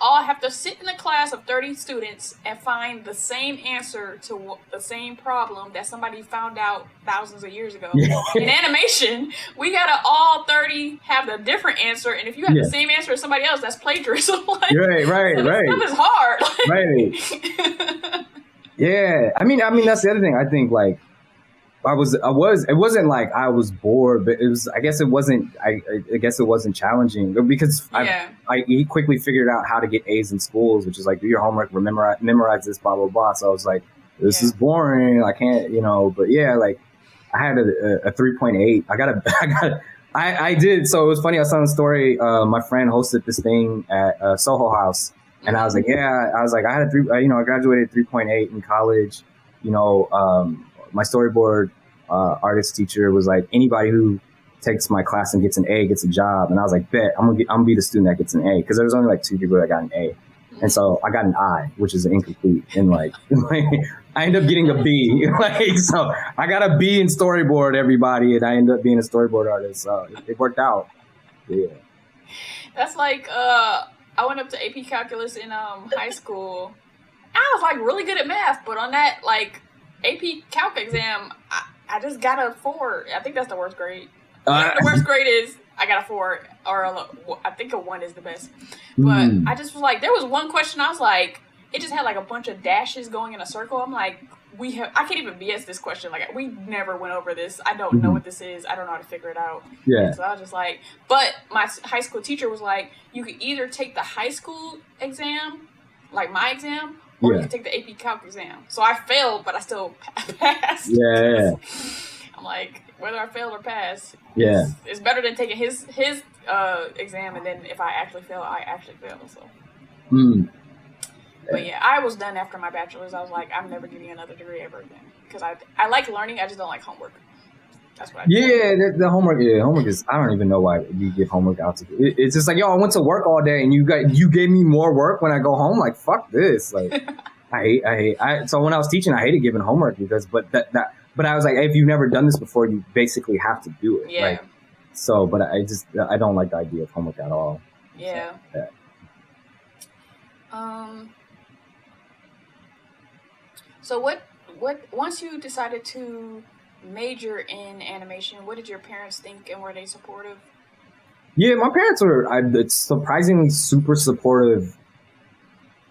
all have to sit in a class of 30 students and find the same answer to the same problem that somebody found out thousands of years ago. In animation, we got to all 30 have a different answer, and if you have the same answer as somebody else, that's plagiarism. Like, right. Stuff is hard. Right. Yeah, I mean, that's the other thing. I think like it wasn't like I was bored, but it was. I guess it wasn't. I guess it wasn't challenging because I quickly figured out how to get A's in schools, which is like do your homework, memorize this, blah blah blah. So I was like, this is boring. I can't, But yeah, like I had a 3.8. I did. So it was funny. I was telling a story. My friend hosted this thing at Soho House. And I was like, I had I graduated 3.8 in college. My storyboard artist teacher was like, anybody who takes my class and gets an A gets a job. And I was like, bet I'm gonna be the student that gets an A, because there was only like 2 people that got an A, and so I got an I, which is incomplete. And like, I ended up getting a B. Like, so I got a B in storyboard, everybody, and I ended up being a storyboard artist. So it worked out. Yeah. That's like I went up to AP Calculus in high school. I was like really good at math, but on that like AP Calc exam, I just got a 4. I think that's the worst grade. The worst grade is I got a 4, or I think a 1 is the best. But I just was like, there was one question I was like, it just had like a bunch of dashes going in a circle. I'm like, I can't even BS this question. Like, we never went over this. I don't know what this is. I don't know how to figure it out. Yeah. And so I was just like, but my high school teacher was like, you could either take the high school exam, like my exam, or you could take the AP Calc exam. So I failed, but I still passed. Yeah. I'm like, whether I fail or pass, it's better than taking his exam, and then if I actually fail, I actually fail. So. But yeah, I was done after my bachelor's. I was like, I'm never getting another degree ever again. Because I like learning, I just don't like homework. That's what I do. Yeah, the homework. Yeah, homework is. I don't even know why you give homework out to. It's just like, yo, I went to work all day, and you gave me more work when I go home. Like, fuck this. Like, I hate. So when I was teaching, I hated giving homework but I was like, hey, if you've never done this before, you basically have to do it. Yeah. Like, so, but I don't like the idea of homework at all. Yeah. So, yeah. So what once you decided to major in animation, what did your parents think, and were they supportive? Yeah, my parents were surprisingly super supportive.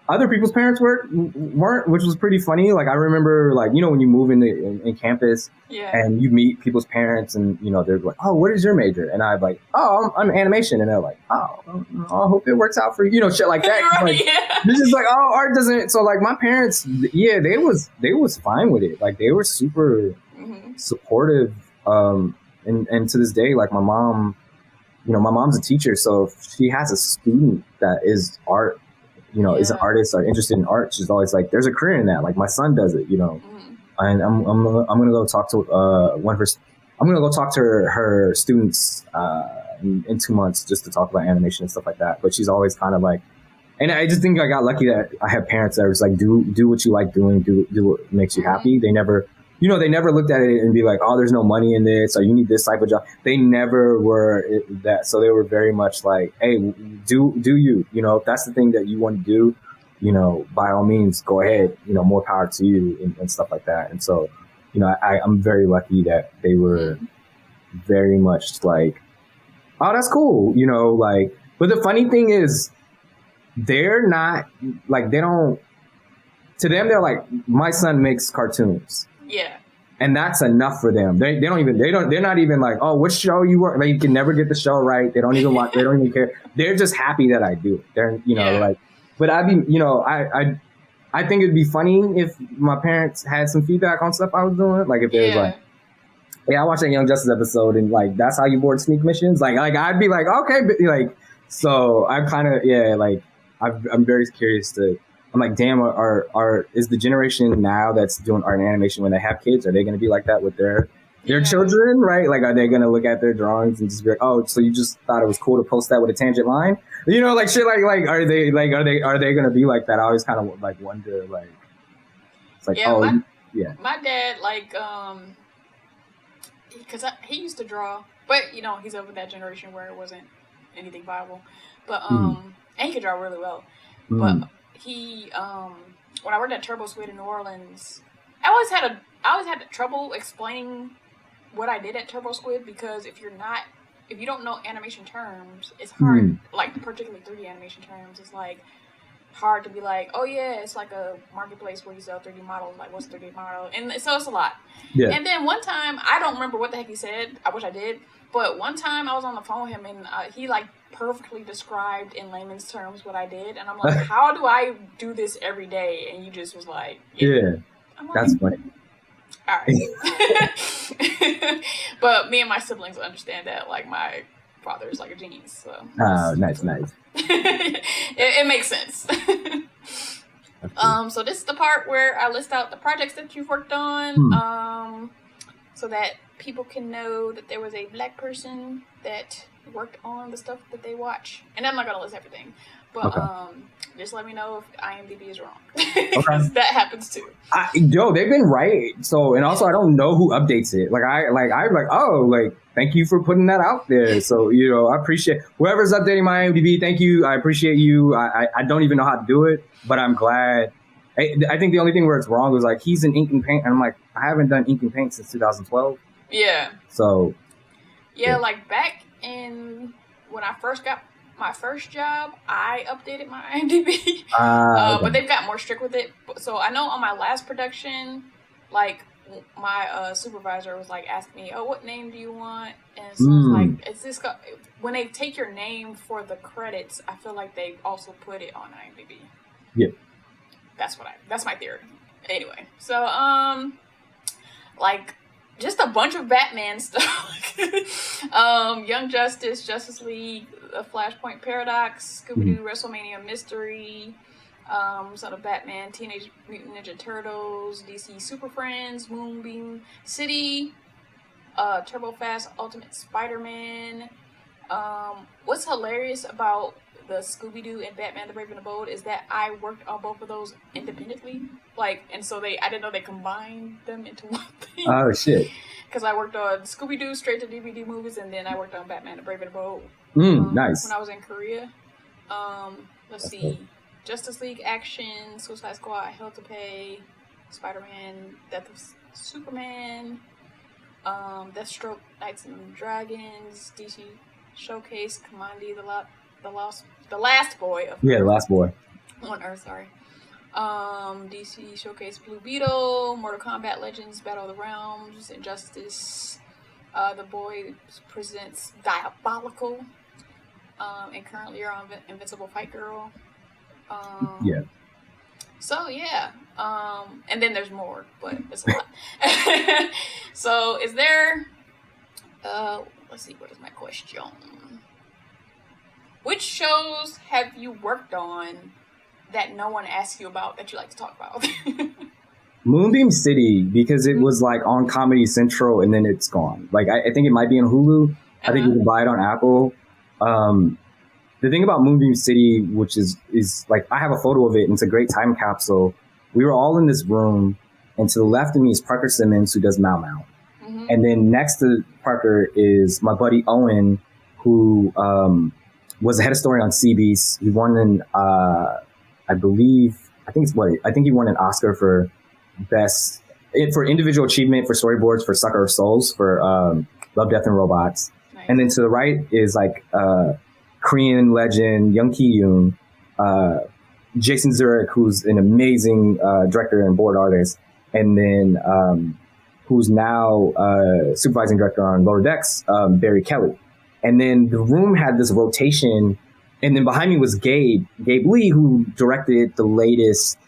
Other people's parents weren't, which was pretty funny. Like, I remember, like, when you move in campus and you meet people's parents, and, they're like, oh, what is your major? And I'm like, oh, I'm animation. And they're like, oh, I hope it works out for you, shit like that. Right, like, this is like, oh, art doesn't. So, like, my parents, they was fine with it. Like, they were super supportive. And to this day, like, my mom, my mom's a teacher. So if she has a student that is art, is an artist or interested in art, she's always like, there's a career in that. Like, my son does it, and I'm gonna go talk to I'm gonna go talk to her students in 2 months just to talk about animation and stuff like that. But she's always kind of like, and I just think I got lucky that I have parents that are just like, do what you like doing, do what makes you happy. They never, they never looked at it and be like, oh, there's no money in this, or you need this type of job. They never were that. So they were very much like, hey, do you, if that's the thing that you want to do, by all means, go ahead, more power to you and stuff like that. And so, I'm very lucky that they were very much like, oh, that's cool, like, but the funny thing is they're not like, to them, they're like, my son makes cartoons. Yeah. And that's enough for them. They're not even like, oh, what show you work? Like, you can never get the show right. They don't even watch, they don't even care. They're just happy that I do it. They're, like, but I'd be, I think it'd be funny if my parents had some feedback on stuff I was doing. Like, if they was like, hey, I watched that Young Justice episode and like, that's how you board sneak missions. Like I'd be like, okay, but like, so I'm kind of, like, I'm very curious I'm like, damn, is the generation now that's doing art and animation when they have kids, are they going to be like that with their children, right? Like, are they going to look at their drawings and just be like, oh, so you just thought it was cool to post that with a tangent line? Like shit, like, are they going to be like that? I always kind of like wonder, like, it's like, my dad, like, because he used to draw, but he's over that generation where it wasn't anything viable, but and he could draw really well, but he when I worked at Turbo Squid in New Orleans, I always had trouble explaining what I did at Turbo Squid, because if you don't know animation terms, it's hard, like particularly 3D animation terms, it's like hard to be like, oh yeah, it's like a marketplace where you sell 3D models, like what's 3D model? And so it's a lot. Yeah. And then one time, I don't remember what the heck he said, I wish I did, but one time I was on the phone with him and he like perfectly described in layman's terms what I did, and I'm like, how do I do this every day? And you just was like, like, that's funny. All right. But me and my siblings understand that, like, my father is like a genius, so nice. it makes sense. So this is the part where I list out the projects that you've worked on, so that people can know that there was a Black person that worked on the stuff that they watch. And I'm not gonna list everything, but just let me know if IMDb is wrong, because that happens too. They've been right. So, and also I don't know who updates it. I'm like, oh, like, thank you for putting that out there. So, I appreciate whoever's updating my IMDb. Thank you. I appreciate you. I don't even know how to do it, but I'm glad. I think the only thing where it's wrong was like, he's in ink and paint, and I'm like, I haven't done ink and paint since 2012. Yeah. So. Yeah, like back in when I first got my first job, I updated my IMDb, but they've got more strict with it. So I know on my last production, like, my supervisor was like asking me, oh, what name do you want? And so it's like, it's this when they take your name for the credits, I feel like they also put it on IMDb. Yeah. That's my theory. Anyway, so like, just a bunch of Batman stuff. Young Justice, Justice League, Flashpoint Paradox, Scooby-Doo, WrestleMania Mystery, Son of Batman, Teenage Mutant Ninja Turtles, DC Super Friends, Moonbeam City, Turbo Fast Ultimate Spider-Man. What's hilarious about the Scooby-Doo and Batman the Brave and the Bold is that I worked on both of those independently. Like, and so I didn't know they combined them into one thing. Oh, shit. Because I worked on Scooby-Doo straight to DVD movies, and then I worked on Batman the Brave and the Bold. Nice. When I was in Korea. Let's see. Cool. Justice League Action, Suicide Squad, Hell to Pay, Spider-Man, Death of Superman, Deathstroke, Knights and Dragons, DC Showcase, Commandi, the Last Boy. The Last Boy. On Earth, sorry. DC Showcase Blue Beetle, Mortal Kombat Legends, Battle of the Realms, Injustice, The Boy presents Diabolical, and currently you're on Invincible Fight Girl. So yeah, and then there's more, but it's a lot. So is there? Let's see. What is my question? Which shows have you worked on that no one asks you about that you like to talk about? Moonbeam City, because it was like on Comedy Central and then it's gone. Like I think it might be on Hulu. I think you can buy it on Apple. The thing about Moonbeam City, which is like, I have a photo of it and it's a great time capsule. We were all in this room, and to the left of me is Parker Simmons, who does Mau Mau. And then next to Parker is my buddy Owen, who was the head of story on CBeast. He won an I think he won an Oscar for for individual achievement for storyboards for Sucker of Souls for Love, Death, and Robots. Nice. And then to the right is like Korean legend Young Ki-yoon, Jason Zurich, who's an amazing director and board artist, and then who's now supervising director on Lower Decks, Barry Kelly. And then the room had this rotation, and then behind me was Gabe Lee, who directed the latest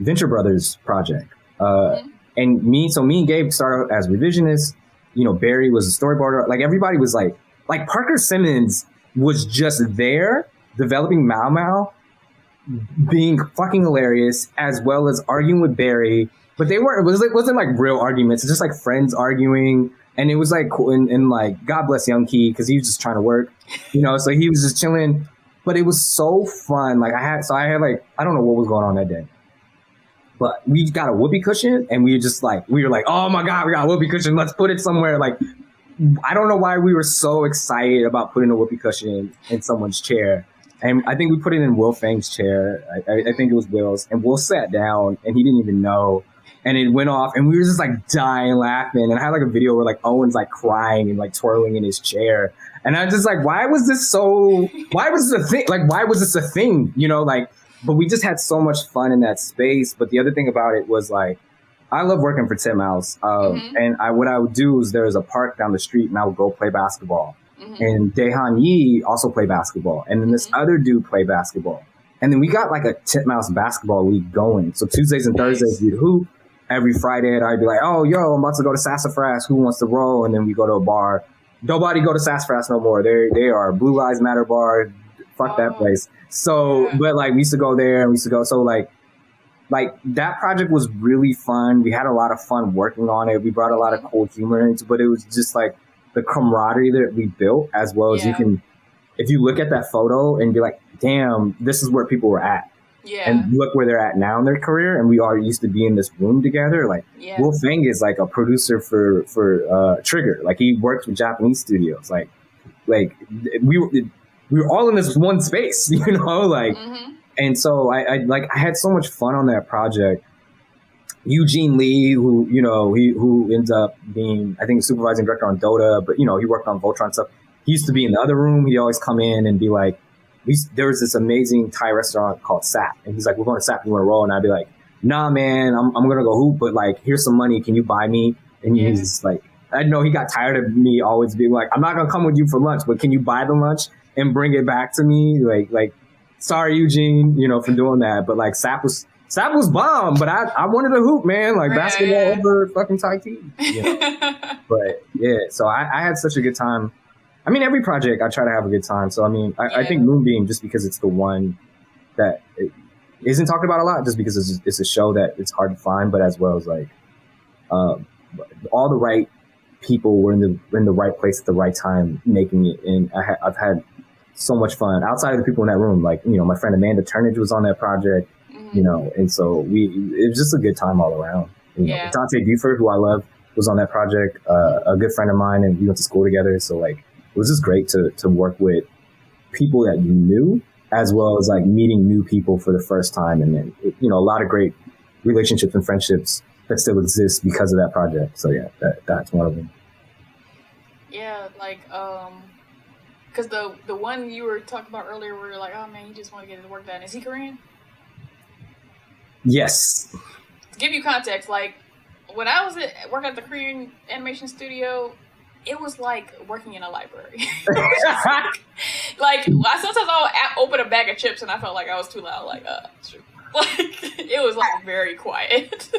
Venture Brothers project. And me and Gabe started as revisionists. You know, Barry was a storyboarder. Like everybody was like Parker Simmons was just there developing Mau Mau, being fucking hilarious, as well as arguing with Barry. But it wasn't like real arguments. It's just like friends arguing. And it was like cool. And like, God bless Young Key, because he was just trying to work, you know, so he was just chilling. But it was so fun. Like I had like, I don't know what was going on that day, but we got a whoopee cushion and we were like, oh my God, we got a whoopee cushion. Let's put it somewhere. Like, I don't know why we were so excited about putting a whoopee cushion in someone's chair. And I think we put it in Will Fang's chair. I think it was Will's. And Will sat down and he didn't even know. And it went off and we were just like dying laughing. And I had like a video where like Owen's like crying and like twirling in his chair. And I was just like, why was this a thing? Like, why was this a thing? You know, like, but we just had so much fun in that space. But the other thing about it was like, I love working for Tim House. And what I would do is there was a park down the street and I would go play basketball. And Daehan Yi also played basketball. And then this other dude played basketball. And then we got like a Titmouse basketball league going. So Tuesdays and Thursdays we'd hoop. Every Friday I'd be like, oh, yo, I'm about to go to Sassafras. Who wants to roll? And then we go to a bar. Nobody go to Sassafras no more. They are Blue Lives Matter bar. Fuck that place. So, but like we used to go there and we used to go. So like that project was really fun. We had a lot of fun working on it. We brought a lot of cool humor into it, but it was just like the camaraderie that we built, as well as you can, if you look at that photo and be like, damn, this is where people were at. Yeah. And look where they're at now in their career. And we all used to be in this room together. Like Will Fang is like a producer for Trigger. Like he works with Japanese studios. Like we were all in this one space, you know, like, and so I had so much fun on that project. Eugene Lee, who, you know, who ends up being, I think, a supervising director on Dota, but, you know, he worked on Voltron stuff. He used to be in the other room. He'd always come in and be like, there was this amazing Thai restaurant called Sap. And he's like, we're going to Sap, you want to roll? And I'd be like, nah, man, I'm going to go hoop, but like, here's some money. Can you buy me? And he's just like, I know he got tired of me always being like, I'm not going to come with you for lunch, but can you buy the lunch and bring it back to me? Like, sorry, Eugene, you know, for doing that. But like, Sap was bomb, but I wanted to hoop, man. Like basketball over fucking Thai tea. You know? But yeah, so I had such a good time. I mean, every project I try to have a good time. So I mean, I think Moonbeam, just because it's the one that isn't talked about a lot, just because it's a show that it's hard to find, but as well as like all the right people were in the right place at the right time making it, and I've had so much fun outside of the people in that room. Like, you know, my friend Amanda Turnage was on that project. You know, and so it was just a good time all around. You know, Dante Buford, who I love, was on that project, a good friend of mine, and we went to school together. So like, it was just great to work with people that you knew, as well as like meeting new people for the first time. And then, you know, a lot of great relationships and friendships that still exist because of that project. So yeah, that's one of them. Yeah, like, because the one you were talking about earlier, where you're like, oh man, he just want to get his work done. Is he Korean? Yes. To give you context, like when I was working at the Korean animation studio, it was like working in a library. Like sometimes I'll open a bag of chips and I felt like I was too loud. Like, it was like very quiet.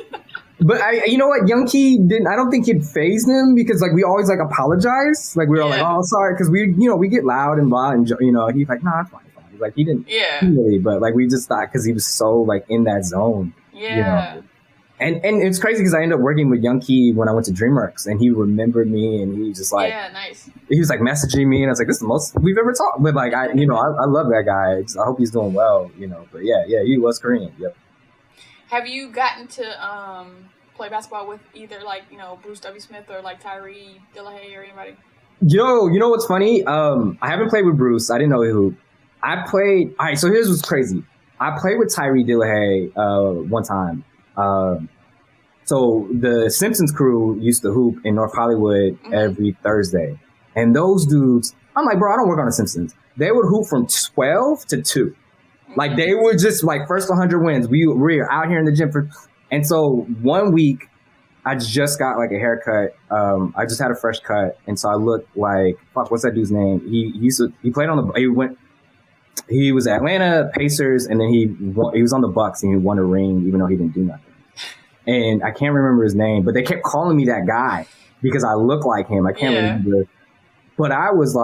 But you know what, Young Key didn't. I don't think it fazed him, because like we always like apologize. Like we were like, oh, sorry, because we get loud and blah, and you know, he's like, nah, it's fine. Like he didn't really, but like we just thought, because he was so like in that zone. Yeah. You know? And it's crazy because I ended up working with Young Key when I went to DreamWorks, and he remembered me, and he was just like, nice. He was like messaging me, and I was like, this is the most we've ever talked. But like I love that guy. I hope he's doing well, you know. But yeah, he was Korean. Yep. Have you gotten to play basketball with either like, you know, Bruce W. Smith or like Tyree Dillahay or anybody? You know what's funny? I haven't played with Bruce. I didn't know who. I played. All right, so here's what's crazy. I played with Tyree Dillahay one time. So the Simpsons crew used to hoop in North Hollywood every Thursday, and those dudes, I'm like, bro, I don't work on the Simpsons. They would hoop from 12 to 2. Like they would just like first 100 wins. We were out here in the gym and so one week I just got like a haircut. I just had a fresh cut, and so I looked like what's that dude's name? He played on the he was Atlanta Pacers, and then he was on the Bucks, and he won a ring even though he didn't do nothing. And I can't remember his name, but they kept calling me that guy because I look like him. I can't remember, but I was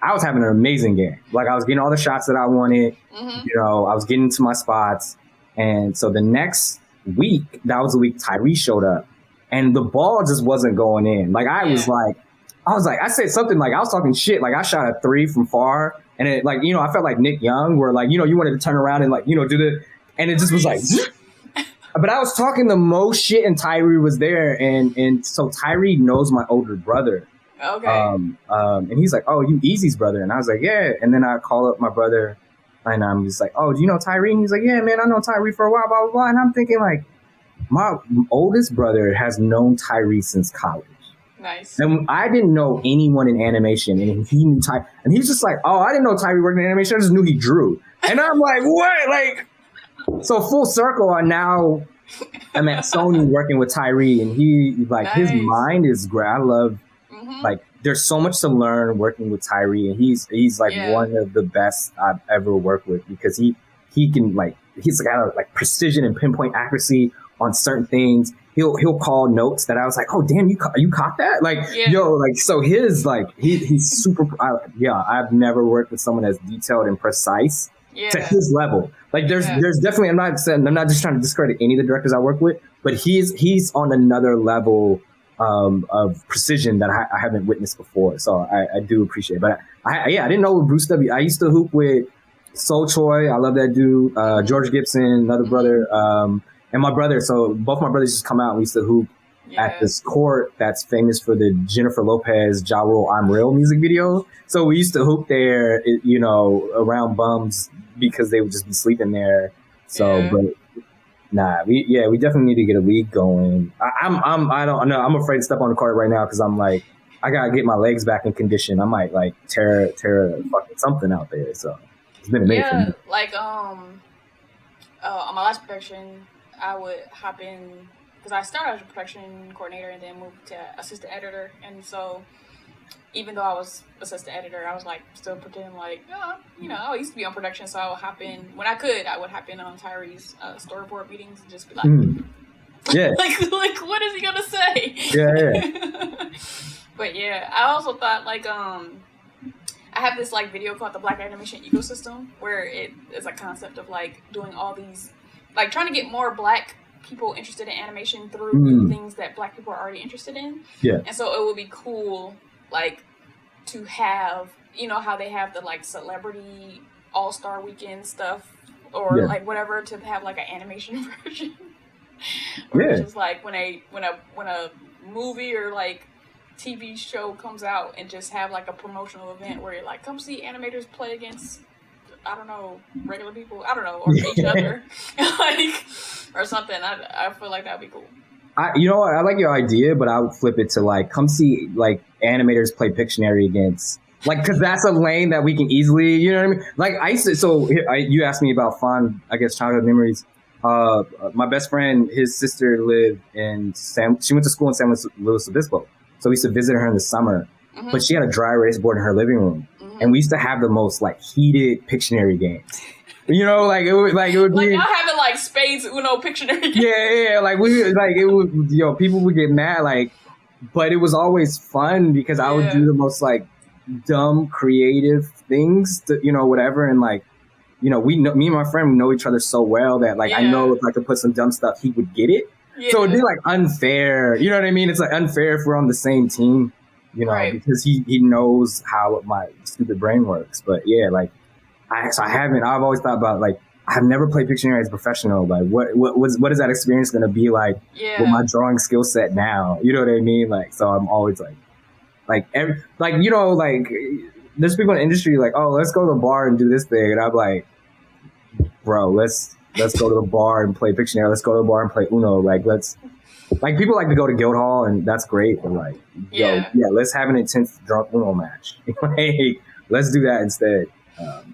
having an amazing game. Like I was getting all the shots that I wanted. You know, I was getting to my spots, and so the next week, that was the week Tyree showed up, and the ball just wasn't going in. Like I said something like I was talking shit. Like I shot a 3 from far, and it like, you know, I felt like Nick Young, where like, you know, you wanted to turn around and like, you know, do the, and it just was like, but I was talking the most shit, and Tyree was there, and so Tyree knows my older brother. Okay. And he's like, oh, you Easy's brother, and I was like, yeah, and then I call up my brother. And I'm just like, oh, do you know Tyree? And he's like, yeah, man, I know Tyree for a while, blah, blah, blah. And I'm thinking, like, my oldest brother has known Tyree since college. Nice. And I didn't know anyone in animation. And he knew Tyree. And he's just like, oh, I didn't know Tyree worked in animation. I just knew he drew. And I'm like, what? Like, so full circle, I'm at Sony working with Tyree. And he, like, his mind is great. I love, like, there's so much to learn working with Tyree, and he's like one of the best I've ever worked with, because he can like, he's got a like precision and pinpoint accuracy on certain things. He'll call notes that I was like, oh damn, you caught that, like yo, like, so his like he's super. I've never worked with someone as detailed and precise to his level. Like there's definitely, I'm not just trying to discredit any of the directors I work with, but he's on another level of precision that I haven't witnessed before. So I do appreciate it. But I didn't know Bruce W. I used to hoop with Soul Choi. I love that dude. George Gibson, another brother. And my brother. So both my brothers just come out. We used to hoop at this court that's famous for the Jennifer Lopez Ja Rule I'm Real music video. So we used to hoop there, you know, around bums because they would just be sleeping there. So, but nah, we definitely need to get a league going. I don't know. I'm afraid to step on the court right now because I'm like, I gotta get my legs back in condition. I might like tear fucking something out there. So it's been amazing. Yeah, like on my last production, I would hop in because I started as a production coordinator and then moved to assistant editor, and so even though I was assistant editor, I was like still pretending like, you know, I used to be on production, so I would hop in when I could. I would hop in on Tyree's storyboard meetings and just be like, like what is he gonna say? Yeah. But yeah, I also thought like I have this like video called the Black Animation Ecosystem, where it is a concept of like doing all these, like trying to get more Black people interested in animation through things that Black people are already interested in. Yeah. And so it would be cool, like, to have, you know, how they have the like celebrity all-star weekend stuff or like whatever, to have like an animation version. Or just like when a movie or like TV show comes out, and just have like a promotional event where you're like, come see animators play against, I don't know, regular people, I don't know, or each other, like, or something. I feel like that'd be cool. You know what? I like your idea, but I would flip it to like, come see like animators play Pictionary against, like, because that's a lane that we can easily, you know what I mean? Like I used to, so you asked me about fond, I guess, childhood memories. My best friend, his sister lived in she went to school in San Luis Obispo. So we used to visit her in the summer, but she had a dry erase board in her living room. And we used to have the most like heated Pictionary games. You know, like it would be like y'all having like spades Uno Pictionary games. Yeah, like it would, you know, people would get mad, like, but it was always fun because I would do the most like dumb creative things to, you know, whatever, and like, you know, me and my friend know each other so well that like I know if I could put some dumb stuff, he would get it. So it'd be like unfair, you know what I mean? It's like unfair if we're on the same team, you know, because he knows how my stupid brain works. But yeah, like I've always thought about like, I've never played Pictionary as a professional. Like what is that experience going to be like with my drawing skill set now? You know what I mean? Like, so I'm always like you know, like there's people in the industry like, oh, let's go to the bar and do this thing, and I'm like, bro, let's go to the bar and play Pictionary. Let's go to the bar and play Uno. Like, people like to go to Guildhall, and that's great. But like, yeah, let's have an intense drunk Uno match. Like, let's do that instead.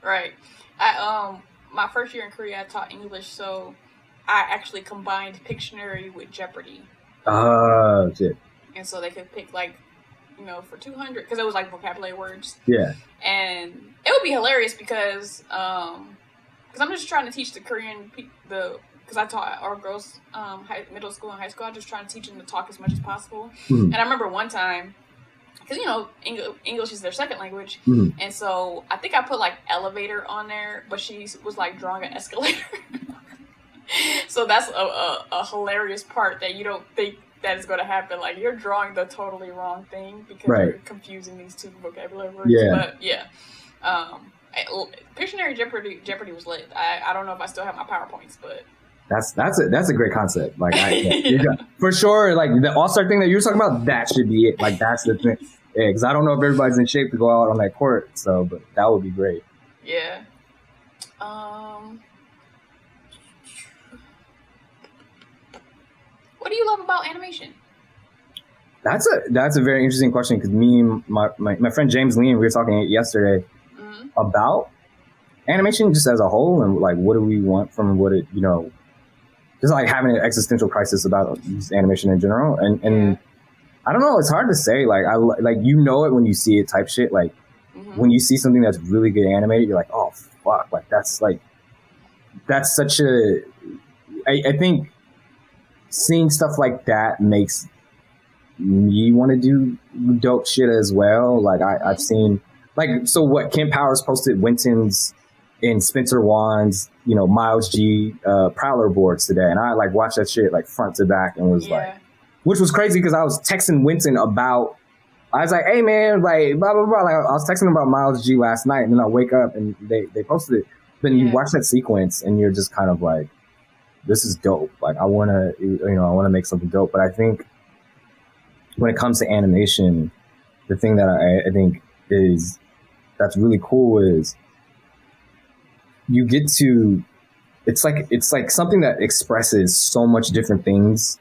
Right. My first year in Korea, I taught English, so I actually combined Pictionary with Jeopardy. Oh, shit. And so they could pick like, for 200, because it was like vocabulary words. Yeah. And it would be hilarious because I'm just trying to teach the Korean because I taught our girls middle school and high school. I'm just trying to teach them to talk as much as possible. Mm-hmm. And I remember one time, because English is their second language, mm-hmm. and so I think I put like elevator on there, but she was like drawing an escalator. So that's a hilarious part that you don't think that is going to happen. Like, you're drawing the totally wrong thing because you're confusing these two vocabulary words. Yeah. But yeah, Pictionary Jeopardy was lit. I don't know if I still have my PowerPoints, but that's a great concept. Like, for sure, like the all-star thing that you're talking about, that should be it. Like, that's the thing. Yeah, because I don't know if everybody's in shape to go out on that court. So, but that would be great. Yeah. What do you love about animation? That's a very interesting question, because me and my friend James Lean, we were talking yesterday about animation just as a whole, and like, what do we want from what it, just like having an existential crisis about animation in general. And I don't know, it's hard to say. Like, I like, it when you see it type shit. Like, when you see something that's really good animated, you're like, oh fuck, like that's such a. I think seeing stuff like that makes me want to do dope shit as well. Like, I've seen, like, so what Kent Powers posted Winton's and Spencer Wan's, Miles G Prowler boards today, and I like watched that shit like front to back and was like, which was crazy because I was texting Winton about, I was like, hey man, like blah blah blah, like I was texting him about Miles G last night, and then I wake up and they posted it. Then you watch that sequence and you're just kind of like, this is dope. Like, I want to make something dope. But I think when it comes to animation, the thing that I think that's really cool is you get to, it's like something that expresses so much different things,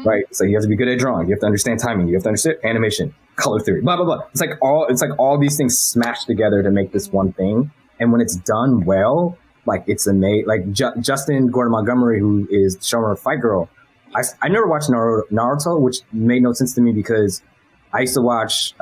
right? So you have to be good at drawing, you have to understand timing, you have to understand animation, color theory, blah blah blah. It's like all these things smashed together to make this one thing. And when it's done well, like, it's amazing. Like Justin Gordon Montgomery, who is the showrunner of Fight Girl, I never watched Naruto, which made no sense to me because I used to watch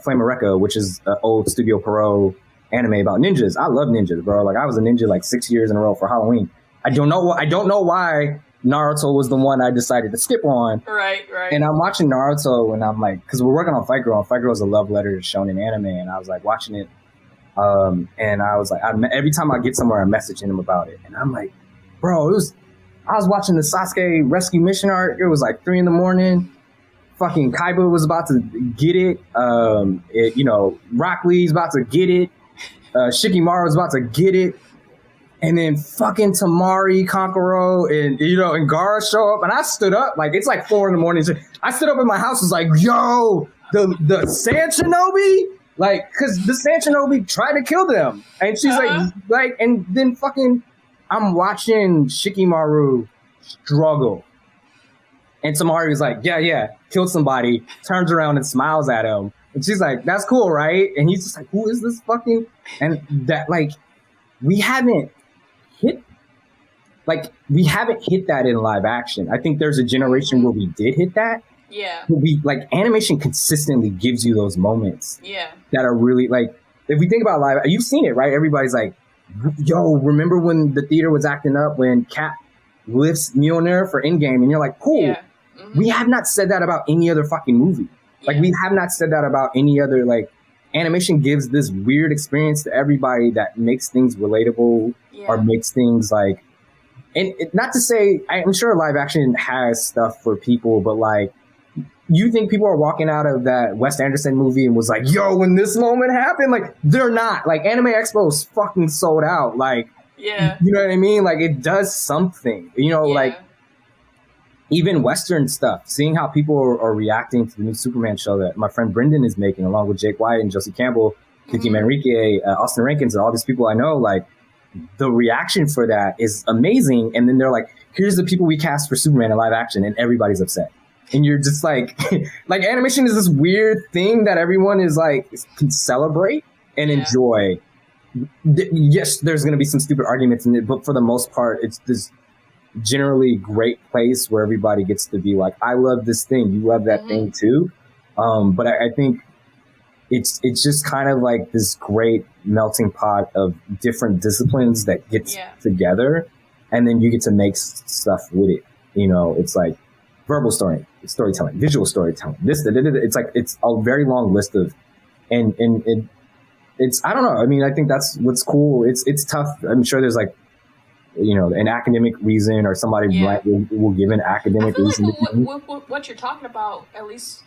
Flame Eureka, which is an old Studio Pierrot anime about ninjas. I love ninjas, bro. Like, I was a ninja like 6 years in a row for Halloween. I don't know why Naruto was the one I decided to skip on. Right. And I'm watching Naruto, and I'm like, because we're working on Fight Girl, and Fight Girl is a love letter to shonen anime, and I was like watching it. And I was like, every time I get somewhere, I'm messaging him about it. And I'm like, bro, I was watching the Sasuke rescue mission arc. It was like 3 a.m. Fucking Kaiba was about to get it. Rock Lee's about to get it. Shikamaru was about to get it. And then fucking Tamari, Kankuro, and Gaara show up. And I stood up, like, it's like 4 a.m. I stood up in my house, was like, yo, the Sand Shinobi? Like, because the Sand Shinobi tried to kill them. And she's like, and then fucking, I'm watching Shikamaru struggle. And Tamari was like, yeah, killed somebody, turns around and smiles at him. And she's like, that's cool, right? And he's just like, who is this fucking? And that, like, we haven't hit that in live action. I think there's a generation where we did hit that. Yeah. We, like, animation consistently gives you those moments. Yeah. That are really, like, if we think about live, you've seen it, right? Everybody's like, yo, remember when the theater was acting up when Kat lifts Mjolnir for Endgame? And you're like, cool. Yeah. We have not said that about any other fucking movie. Like, we have not said that about any other, like, animation gives this weird experience to everybody that makes things relatable or makes things like, and not to say, I'm sure live action has stuff for people, but like, you think people are walking out of that Wes Anderson movie and was like, yo, when this moment happened, like, they're not. Like, Anime Expo is fucking sold out. Like, you know what I mean? Like, it does something, like, even Western stuff, seeing how people are reacting to the new Superman show that my friend Brendan is making along with Jake White and Josie Campbell, Kiki Manrique, Austin Rankins, and all these people I know, like, the reaction for that is amazing. And then they're like, here's the people we cast for Superman in live action, and everybody's upset. And you're just like, like, animation is this weird thing that everyone is like, can celebrate and enjoy. Yes, there's going to be some stupid arguments in it, but for the most part, it's this generally great place where everybody gets to be like, I love this thing, you love that thing too. But I think it's just kind of like this great melting pot of different disciplines that gets together, and then you get to make stuff with it. You know, it's like verbal storytelling, visual storytelling. It's like, it's a very long list of, and it's, I don't know. I mean, I think that's what's cool. It's tough. I'm sure there's like, you know, an academic reason, or somebody will give an academic reason. What you're talking about, at least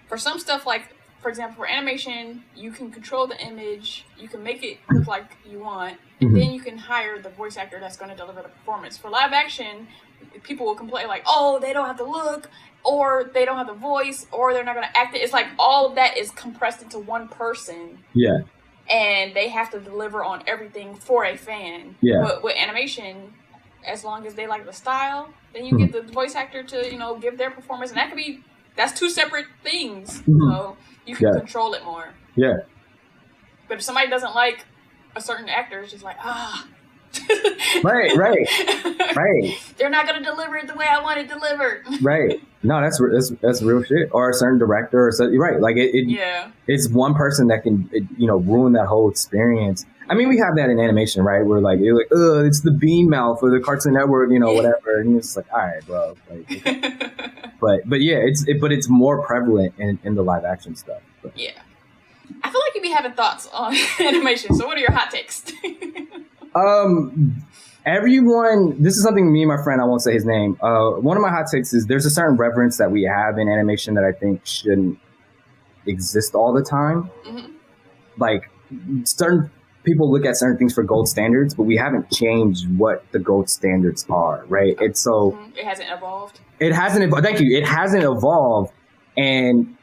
for some stuff, like, for example, for animation, you can control the image, you can make it look like you want, and then you can hire the voice actor that's going to deliver the performance. For live action, people will complain like, oh, they don't have the look, or they don't have the voice, or they're not going to act it. It's like all of that is compressed into one person. Yeah. And they have to deliver on everything for a fan. Yeah. But with animation, as long as they like the style, then you get the voice actor to, you know, give their performance. And that's two separate things. So you can control it more. Yeah. But if somebody doesn't like a certain actor, it's just like, right. They're not going to deliver it the way I want it delivered. Right. No, that's real shit. Or a certain director, or something. Right. Like it's one person that can, you know, ruin that whole experience. I mean, we have that in animation, right? Where like, you're like, it's the Bean Mouth or the Cartoon Network, you know, whatever. And you're just like, all right, bro. Like, okay. but yeah, it's more prevalent in the live action stuff. But. Yeah. I feel like you'd be having thoughts on animation. So what are your hot takes? Everyone, this is something me and my friend, I won't say his name. One of my hot takes is there's a certain reverence that we have in animation that I think shouldn't exist all the time. Like, certain people look at certain things for gold standards, but we haven't changed what the gold standards are, right? It's so it hasn't evolved. It hasn't evolved. Thank you. It hasn't evolved, and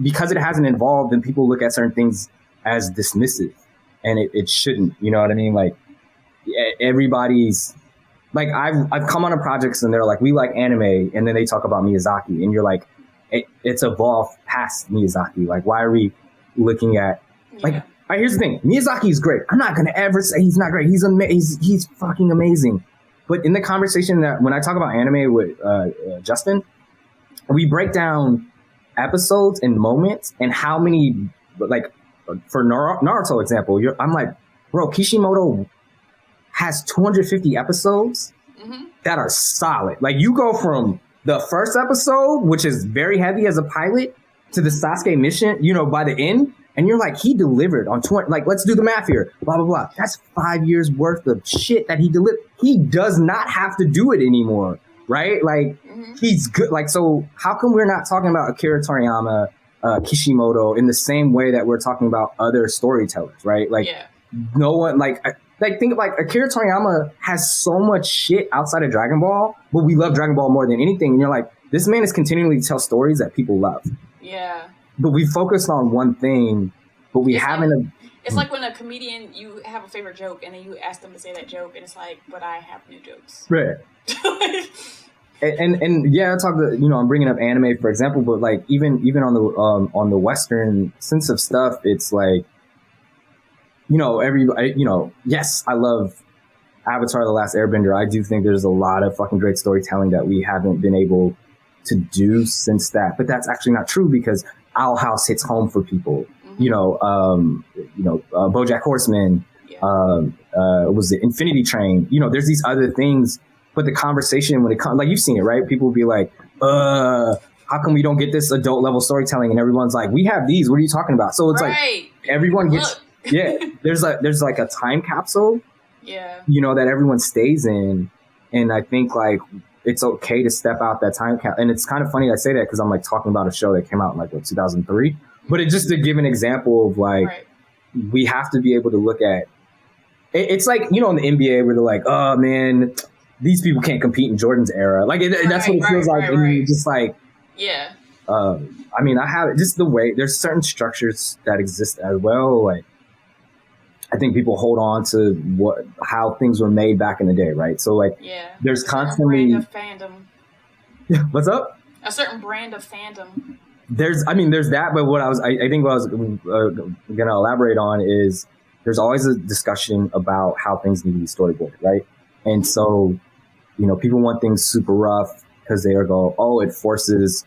because it hasn't evolved, then people look at certain things as dismissive, and it shouldn't. You know what I mean? Like, everybody's like, I've come on projects and they're like, we like anime, and then they talk about Miyazaki, and you're like, it's evolved past Miyazaki. Like, why are we looking at like? All right, here's the thing. Miyazaki is great. I'm not gonna ever say he's not great. He's fucking amazing. But in the conversation that when I talk about anime with Justin, we break down episodes and moments and how many, like, for Naruto example, I'm like, bro, Kishimoto has 250 episodes that are solid. Like, you go from the first episode, which is very heavy as a pilot, to the Sasuke mission, you know, by the end, and you're like, he delivered on 20, like, let's do the math here, blah, blah, blah. That's 5 years worth of shit that he delivered. He does not have to do it anymore, right? Like, he's good. Like, so how come we're not talking about Akira Toriyama, Kishimoto in the same way that we're talking about other storytellers, right? Like, no one, like think of, like, Akira Toriyama has so much shit outside of Dragon Ball, but we love Dragon Ball more than anything. And you're like, this man is continuing to tell stories that people love. Yeah. But we focused on one thing, but we haven't. It's like when a comedian, you have a favorite joke, and then you ask them to say that joke, and it's like, but I have new jokes. Right. and yeah, I talk to, you know, I'm bringing up anime for example, but like even on the Western sense of stuff, it's like, you know, everybody, you know, yes, I love Avatar: The Last Airbender. I do think there's a lot of fucking great storytelling that we haven't been able to do since that, but that's actually not true because Owl House hits home for people. You know, BoJack Horseman, was it Infinity Train? You know, there's these other things, but the conversation when it comes, like, you've seen it, right? People will be like, how come we don't get this adult level storytelling? And everyone's like, we have these. What are you talking about? So it's like everyone gets, there's like a time capsule, you know, that everyone stays in, and I think like it's okay to step out that time cap. And it's kind of funny I say that because I'm like talking about a show that came out in like 2003. But it just to give an example of like, we have to be able to look at it's like, you know, in the NBA where they're like, oh man, these people can't compete in Jordan's era. Like that's what it feels like. And you're just like, I mean, I have just the way there's certain structures that exist as well. Like, I think people hold on to how things were made back in the day, right? So like, there's constantly brand of fandom. What's up? A certain brand of fandom. There's that, but I think what I was gonna elaborate on is there's always a discussion about how things need to be storyboarded, right? And so, people want things super rough because they go, oh, it forces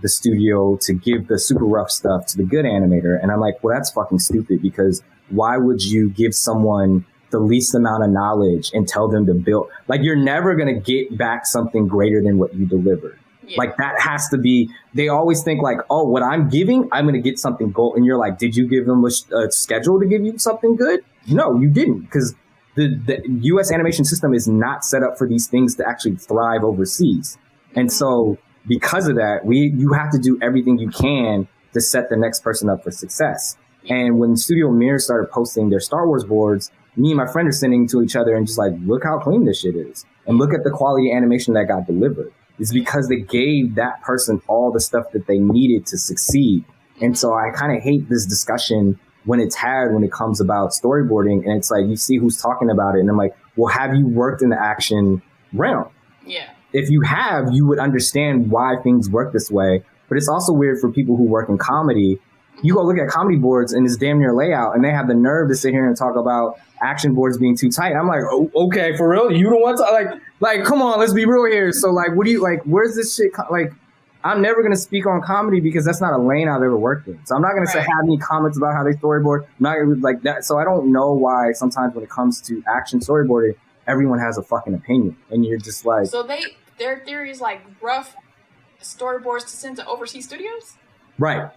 the studio to give the super rough stuff to the good animator. And I'm like, well, that's fucking stupid, because why would you give someone the least amount of knowledge and tell them to build? Like, you're never going to get back something greater than what you delivered. Yeah. Like, that has to be, they always think like, oh, what I'm giving, I'm going to get something gold. And you're like, did you give them a schedule to give you something good? No, you didn't, because the U.S. animation system is not set up for these things to actually thrive overseas. And so because of that, you have to do everything you can to set the next person up for success. And when Studio Mir started posting their Star Wars boards, me and my friend are sending to each other and just like, look how clean this shit is. And look at the quality animation that got delivered. It's because they gave that person all the stuff that they needed to succeed. And so I kind of hate this discussion when it comes about storyboarding. And it's like, you see who's talking about it. And I'm like, well, have you worked in the action realm? Yeah. If you have, you would understand why things work this way. But it's also weird for people who work in comedy. You go look at comedy boards and it's damn near layout, and they have the nerve to sit here and talk about action boards being too tight. I'm like, oh, okay, for real? You don't want to like, come on, let's be real here. So like, what do you like? Where's this shit? Like, I'm never gonna speak on comedy because that's not a lane I've ever worked in. So I'm not gonna say have any comments about how they storyboard. I'm not gonna like that. So I don't know why sometimes when it comes to action storyboarding, everyone has a fucking opinion, and you're just like. So their theory is like rough storyboards to send to overseas studios. Right.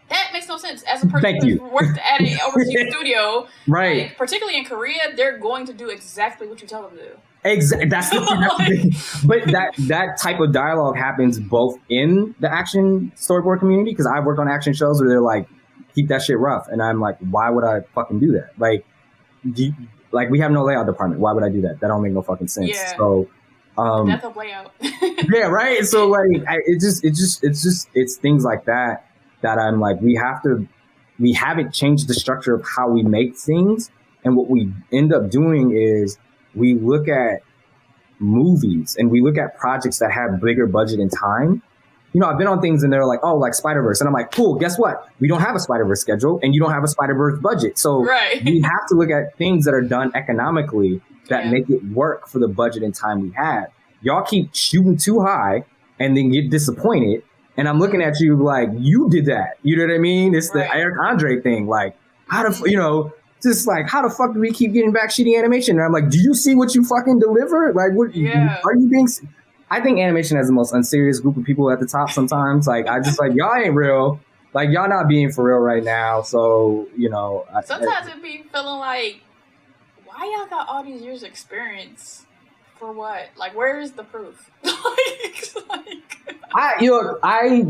That makes no sense. As a person who's worked at an overseas studio, right? Like, particularly in Korea, they're going to do exactly what you tell them to do. Exactly. That's the thing. But that type of dialogue happens both in the action storyboard community, because I've worked on action shows where they're like, keep that shit rough, and I'm like, why would I fucking do that? Like, we have no layout department. Why would I do that? That don't make no fucking sense. Yeah. So. Death of layout. Yeah. Right. So like, it's things like that. That I'm like, we haven't changed the structure of how we make things. And what we end up doing is we look at movies and we look at projects that have bigger budget and time. I've been on things and they're like, oh, like Spider-Verse. And I'm like, cool, guess what? We don't have a Spider-Verse schedule and you don't have a Spider-Verse budget. So we have to look at things that are done economically that make it work for the budget and time we have. Y'all keep shooting too high and then get disappointed. And I'm looking at you like, you did that. You know what I mean? It's the Eric Andre thing. Like, how the fuck do we keep getting back shitty animation? And I'm like, do you see what you fucking deliver? Like, what are you being? I think animation has the most unserious group of people at the top sometimes. Like, I just like, y'all ain't real. Like, y'all not being for real right now. So, sometimes it be feeling like, why y'all got all these years experience? For what? Like, where is the proof? I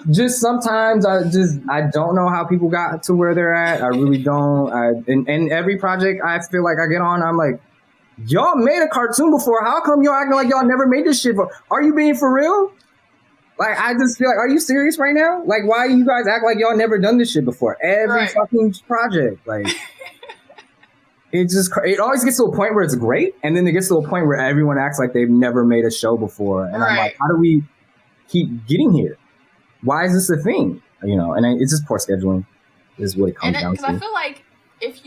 just sometimes I don't know how people got to where they're at. I really don't. And every project I feel like I get on, I'm like, y'all made a cartoon before. How come y'all acting like y'all never made this shit before? Are you being for real? Like, I just feel like, are you serious right now? Like, why do you guys act like y'all never done this shit before? Every fucking project, like. It always gets to a point where it's great, and then it gets to a point where everyone acts like they've never made a show before. And I'm like, how do we keep getting here? Why is this a thing? And it's just poor scheduling is what it comes down to. Because I feel like if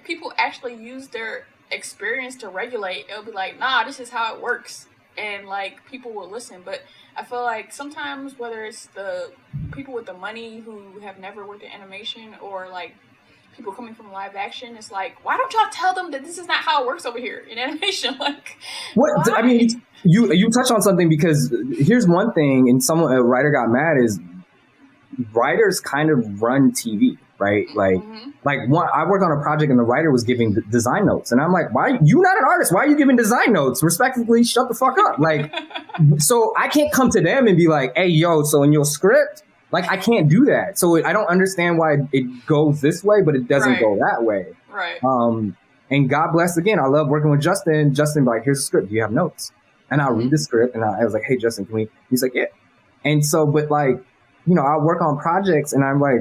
people actually use their experience to regulate, it'll be like, nah, this is how it works. And like, people will listen. But I feel like sometimes, whether it's the people with the money who have never worked in animation, or like, people coming from live action, it's like, why don't y'all tell them that this is not how it works over here in animation? Like, what? Why? I mean, you touch on something, because here's one thing, and a writer got mad, is writers kind of run TV, right? Like, I worked on a project and the writer was giving design notes, and I'm like, why? You not an artist? Why are you giving design notes? Respectfully, shut the fuck up. Like, so I can't come to them and be like, hey, yo, so in your script. Like, I can't do that. So I don't understand why it goes this way, but it doesn't go that way. Right. And God bless, again, I love working with Justin. Justin, like, here's the script. Do you have notes? And I'll read the script, and I was like, hey, Justin, can we? He's like, yeah. And so, but like, you know, I'll work on projects and I'm like,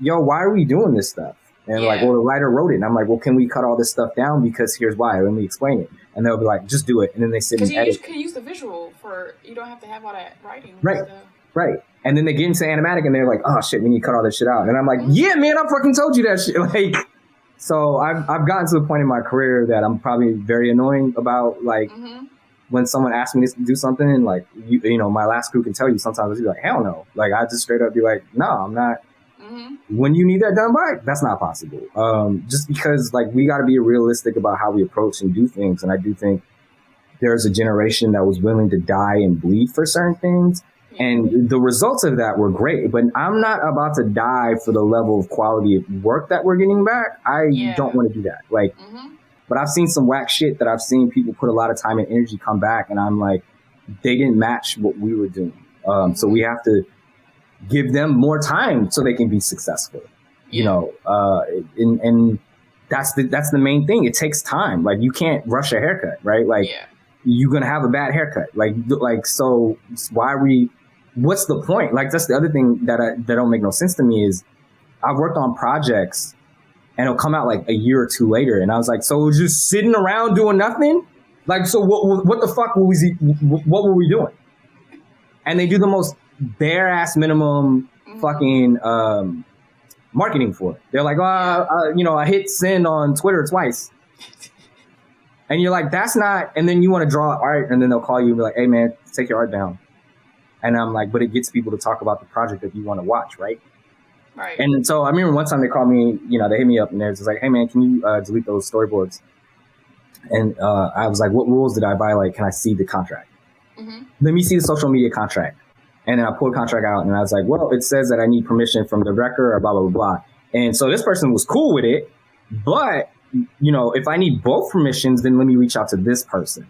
yo, why are we doing this stuff? And like, well, the writer wrote it. And I'm like, well, can we cut all this stuff down? Because here's why. Let me explain it. And they'll be like, just do it. And then they sit and edit. Because you can use the visual for, you don't have to have all that writing. Right. Right. And then they get into animatic and they're like, oh shit, we need to cut all this shit out. And I'm like, yeah, man, I fucking told you that shit. Like, so I've gotten to the point in my career that I'm probably very annoying about like when someone asks me to do something, and like, you know, my last crew can tell you sometimes I'll be like, hell no. Like, I just straight up be like, no, I'm not. When you need that done by, that's not possible. Just because like we got to be realistic about how we approach and do things. And I do think there's a generation that was willing to die and bleed for certain things. And the results of that were great, but I'm not about to die for the level of quality of work that we're getting back. I don't want to do that. Like, but I've seen some whack shit that I've seen people put a lot of time and energy come back. And I'm like, they didn't match what we were doing. So we have to give them more time so they can be successful, you know, and that's the main thing. It takes time. Like, you can't rush a haircut, right? Like, you're going to have a bad haircut. Like, so what's the point? Like, that's the other thing that don't make no sense to me is I've worked on projects and it'll come out like a year or two later. And I was like, so just sitting around doing nothing? Like, so what the fuck what were we doing? And they do the most bare ass minimum fucking marketing for it. They're like, you know, I hit send on Twitter twice. And you're like, that's not, and then you want to draw art and then they'll call you and be like, hey man, take your art down. And I'm like, but it gets people to talk about the project that you want to watch, right? Right. And so I remember one time they called me, you know, they hit me up and they're just like, hey man, can you delete those storyboards? And I was like, what rules did I violate? Can I see the contract? Let me see the social media contract. And then I pulled the contract out and I was like, well, it says that I need permission from the director or blah, blah, blah, blah. And so this person was cool with it. But, you know, if I need both permissions, then let me reach out to this person.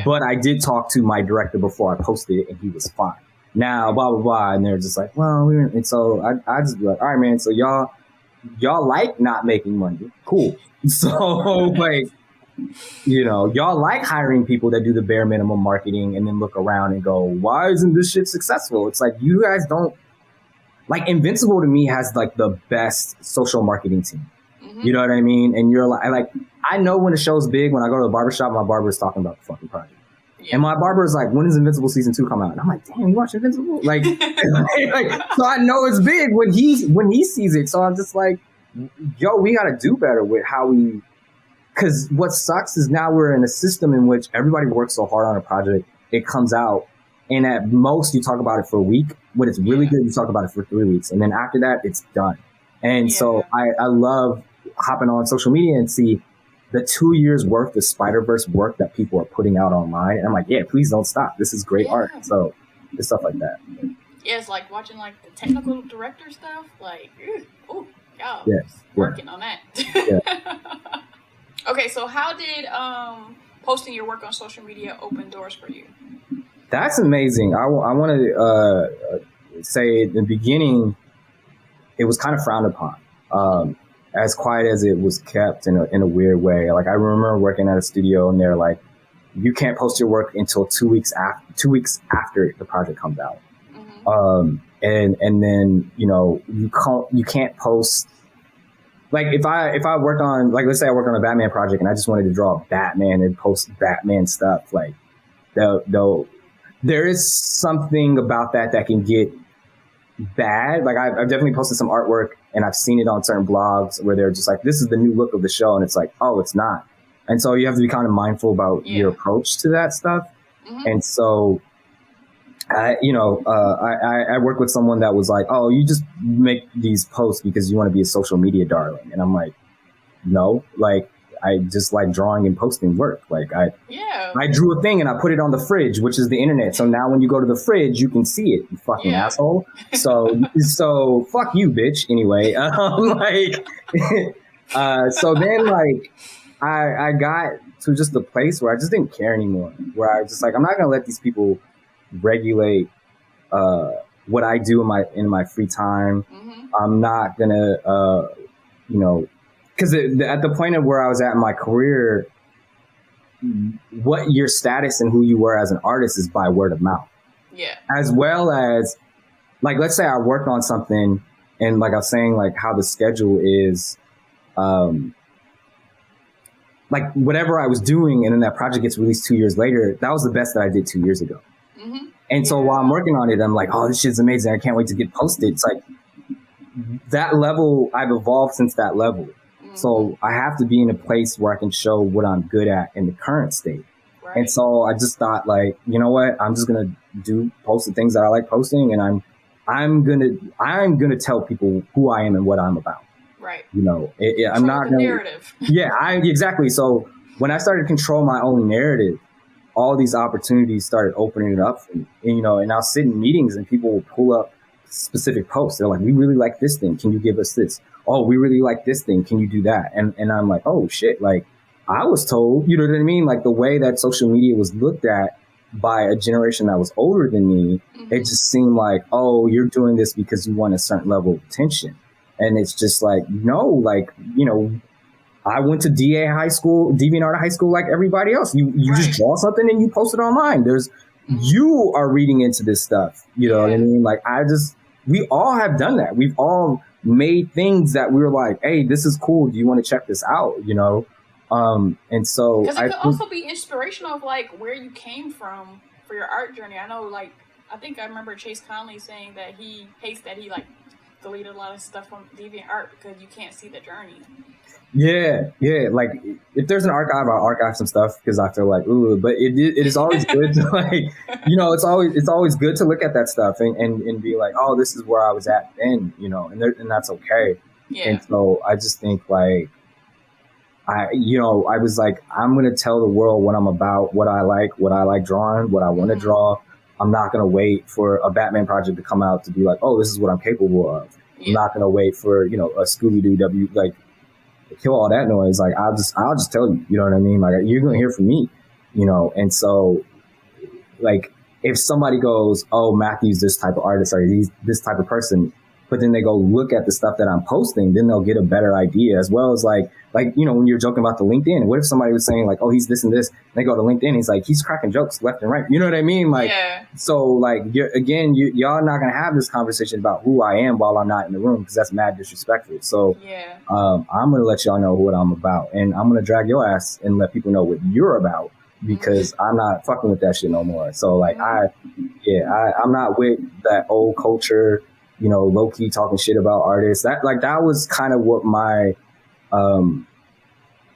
But I did talk to my director before I posted it and he was fine. Now, blah, blah, blah. And they're just like, well, and so I just be like, all right, man. So y'all like not making money. Cool. So like, you know, y'all like hiring people that do the bare minimum marketing and then look around and go, why isn't this shit successful? It's like, you guys don't, like, Invincible to me has like the best social marketing team. You know what I mean? And you're like, I know when a show's big, when I go to the barbershop, my barber is talking about the fucking project. And my barber is like, when does Invincible season 2 come out? And I'm like, damn, you watch Invincible? Like, so I know it's big when he sees it. So I'm just like, yo, we got to do better with how we, because what sucks is now we're in a system in which everybody works so hard on a project, it comes out, and at most you talk about it for a week. When it's really good, you talk about it for 3 weeks. And then after that, it's done. And so I love hopping on social media and see the 2 years worth of Spider-Verse work that people are putting out online. And I'm like, yeah, please don't stop. This is great art. So it's stuff like that. Yeah, it's like watching like the technical director stuff. Like, oh, y'all working on that. Okay, so how did posting your work on social media open doors for you? That's amazing. I want to say in the beginning, it was kind of frowned upon. As quiet as it was kept in a weird way. Like, I remember working at a studio and they're like, you can't post your work until 2 weeks after the project comes out. And then, you know, you can't post. Like, if I worked on, like, let's say I worked on a Batman project and I just wanted to draw Batman and post Batman stuff, like, there is something about that can get bad. Like, I've definitely posted some artwork and I've seen it on certain blogs where they're just like, this is the new look of the show. And it's like, oh, it's not. And so you have to be kind of mindful about your approach to that stuff. And so, I work with someone that was like, oh, you just make these posts because you want to be a social media darling. And I'm like, no, like, I just like drawing and posting work. Like, I drew a thing and I put it on the fridge, which is the internet. So now when you go to the fridge, you can see it, you fucking asshole. So fuck you, bitch. Anyway, so then like I got to just the place where I just didn't care anymore. Where I was just like, I'm not gonna let these people regulate what I do in my free time. I'm not gonna because at the point of where I was at in my career, what your status and who you were as an artist is by word of mouth. Yeah. As well as, like, let's say I work on something and like I was saying, like how the schedule is, like whatever I was doing and then that project gets released 2 years later, that was the best that I did 2 years ago. Mm-hmm. And so while I'm working on it, I'm like, oh, this shit's amazing. I can't wait to get posted. It's like that level, I've evolved since that level. Mm-hmm. So I have to be in a place where I can show what I'm good at in the current state. Right. And so I just thought, like, you know what? I'm just going to post the things that I like posting. And I'm going to tell people who I am and what I'm about. Right. You know, I'm not going to. Narrative. Yeah, exactly. So when I started to control my own narrative, all these opportunities started opening it up for me. And, you know, and I'll sit in meetings and people will pull up specific posts. They're like, we really like this thing. Can you give us this? Oh, we really like this thing. Can you do that? And I'm like, oh shit. Like I was told, you know what I mean? Like the way that social media was looked at by a generation that was older than me, mm-hmm. It just seemed like, oh, you're doing this because you want a certain level of attention. And it's just like, no, like, you know, I went to DeviantArt high school like everybody else. You right. Just draw something and you post it online. Mm-hmm. You are reading into this stuff. You know what I mean? Like we all have done that. We've all made things that we were like, hey, this is cool. Do you want to check this out? You know? And so because it could also be inspirational of like where you came from for your art journey. I know, like, I think I remember Chase Conley saying that he hates that he like deleted a lot of stuff from DeviantArt because you can't see the journey. Yeah. Like if there's an archive, I'll archive some stuff because I feel like, ooh, but it is always good to like, you know, it's always good to look at that stuff and be like, oh, this is where I was at then, you know, and that's okay. Yeah. And so I just think like, I was like, I'm going to tell the world what I'm about, what I like drawing, what I want to draw. I'm not going to wait for a Batman project to come out to be like, oh, this is what I'm capable of. Yeah. I'm not going to wait for, you know, a Scooby-Doo like kill all that noise. Like I'll just tell you, you know what I mean? Like you're going to hear from me, you know? And so like if somebody goes, oh, Matthew's this type of artist or he's this type of person, but then they go look at the stuff that I'm posting, then they'll get a better idea, as well as like, you know, when you're joking about the LinkedIn, what if somebody was saying like, oh, he's this and this, and they go to LinkedIn, he's like, he's cracking jokes left and right. You know what I mean? Like, So like, y'all not going to have this conversation about who I am while I'm not in the room, because that's mad disrespectful. So I'm going to let y'all know what I'm about, and I'm going to drag your ass and let people know what you're about, because I'm not fucking with that shit no more. So like, I'm not with that old culture, you know, low key talking shit about artists. That was kind of what my,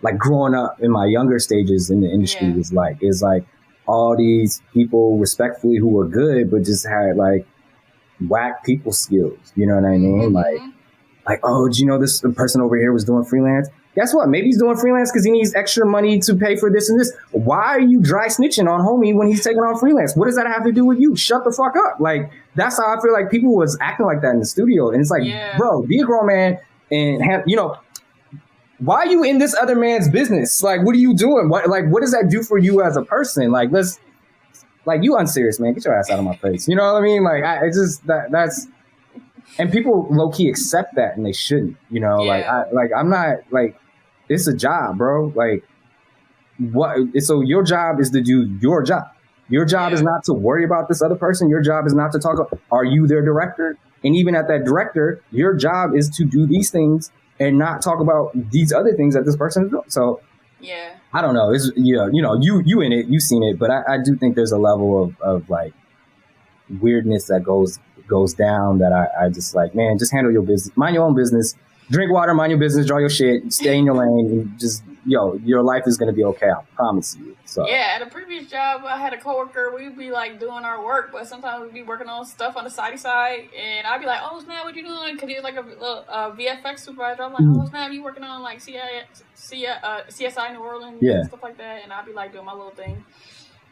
like growing up in my younger stages in the industry is like all these people respectfully who were good, but just had like whack people skills. You know what I mean? Mm-hmm. Like, oh, do you know this person over here was doing freelance? Guess what? Maybe he's doing freelance because he needs extra money to pay for this and this. Why are you dry snitching on homie when he's taking on freelance? What does that have to do with you? Shut the fuck up. Like, that's how I feel like people was acting like that in the studio. And it's like, bro, be a grown man and have, you know, why are you in this other man's business? Like, what are you doing? What does that do for you as a person? Like, you unserious, man. Get your ass out of my face. You know what I mean? Like, that's, and people low key accept that and they shouldn't, you know, I'm not like, it's a job, bro. Like what? So your job is to do your job. Your job is not to worry about this other person. Your job is not to talk about, are you their director? And even at that director, your job is to do these things and not talk about these other things that this person is doing. So I don't know. It's, you know, you in it, you've seen it, but I do think there's a level of like weirdness that goes down that I just like, man, just handle your business, mind your own business, drink water, mind your business, draw your shit, stay in your lane, and just, your life is going to be okay. I promise you. So at a previous job, I had a coworker, we'd be like doing our work, but sometimes we'd be working on stuff on the sidey side, and I'd be like, oh, Snap, what you doing? Because he was like a VFX supervisor. I'm like, oh, Snap, you working on like CSI New Orleans and stuff like that, and I'd be like doing my little thing.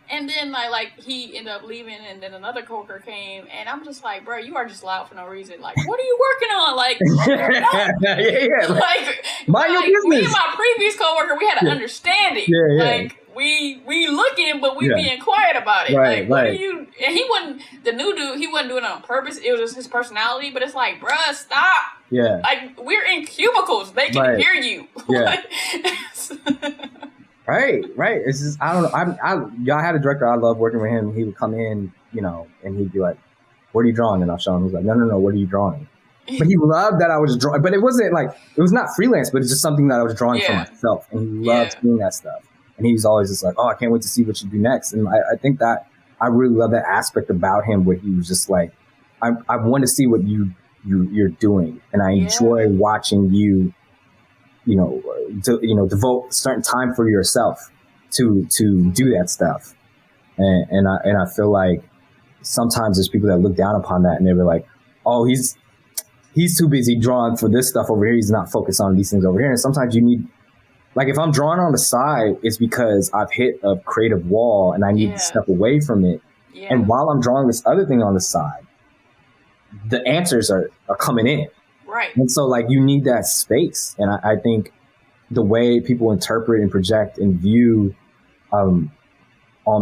And then like he ended up leaving, and then another coworker came, and I'm just like, bro, you are just loud for no reason. Like, what are you working on? Like, like mind your business. Me and my previous coworker, we had an understanding. Like we looking, but we being quiet about it. Like, what are you? And he wasn't the new dude. He wasn't doing it on purpose. It was just his personality. But it's like, bruh, stop. Yeah. Like we're in cubicles. They can hear you. Yeah. Like, Right. It's just, I don't know. I had a director I love working with him. He would come in, and he'd be like, what are you drawing? And I'll show him. He's like, no, what are you drawing? But he loved that I was drawing, but it wasn't like, it was not freelance, but it's just something that I was drawing for myself. And he loved seeing that stuff. And he's always just like, oh, I can't wait to see what you do next. And I think that I really love that aspect about him, where he was just like, I want to see what you're doing. And I enjoy watching you, devote certain time for yourself to do that stuff. And I feel like sometimes there's people that look down upon that, and they're like, oh, he's too busy drawing for this stuff over here. He's not focused on these things over here. And sometimes you need, like, if I'm drawing on the side, it's because I've hit a creative wall and I need to step away from it. Yeah. And while I'm drawing this other thing on the side, the answers are coming in. Right. And so, like, you need that space. And I think the way people interpret and project and view on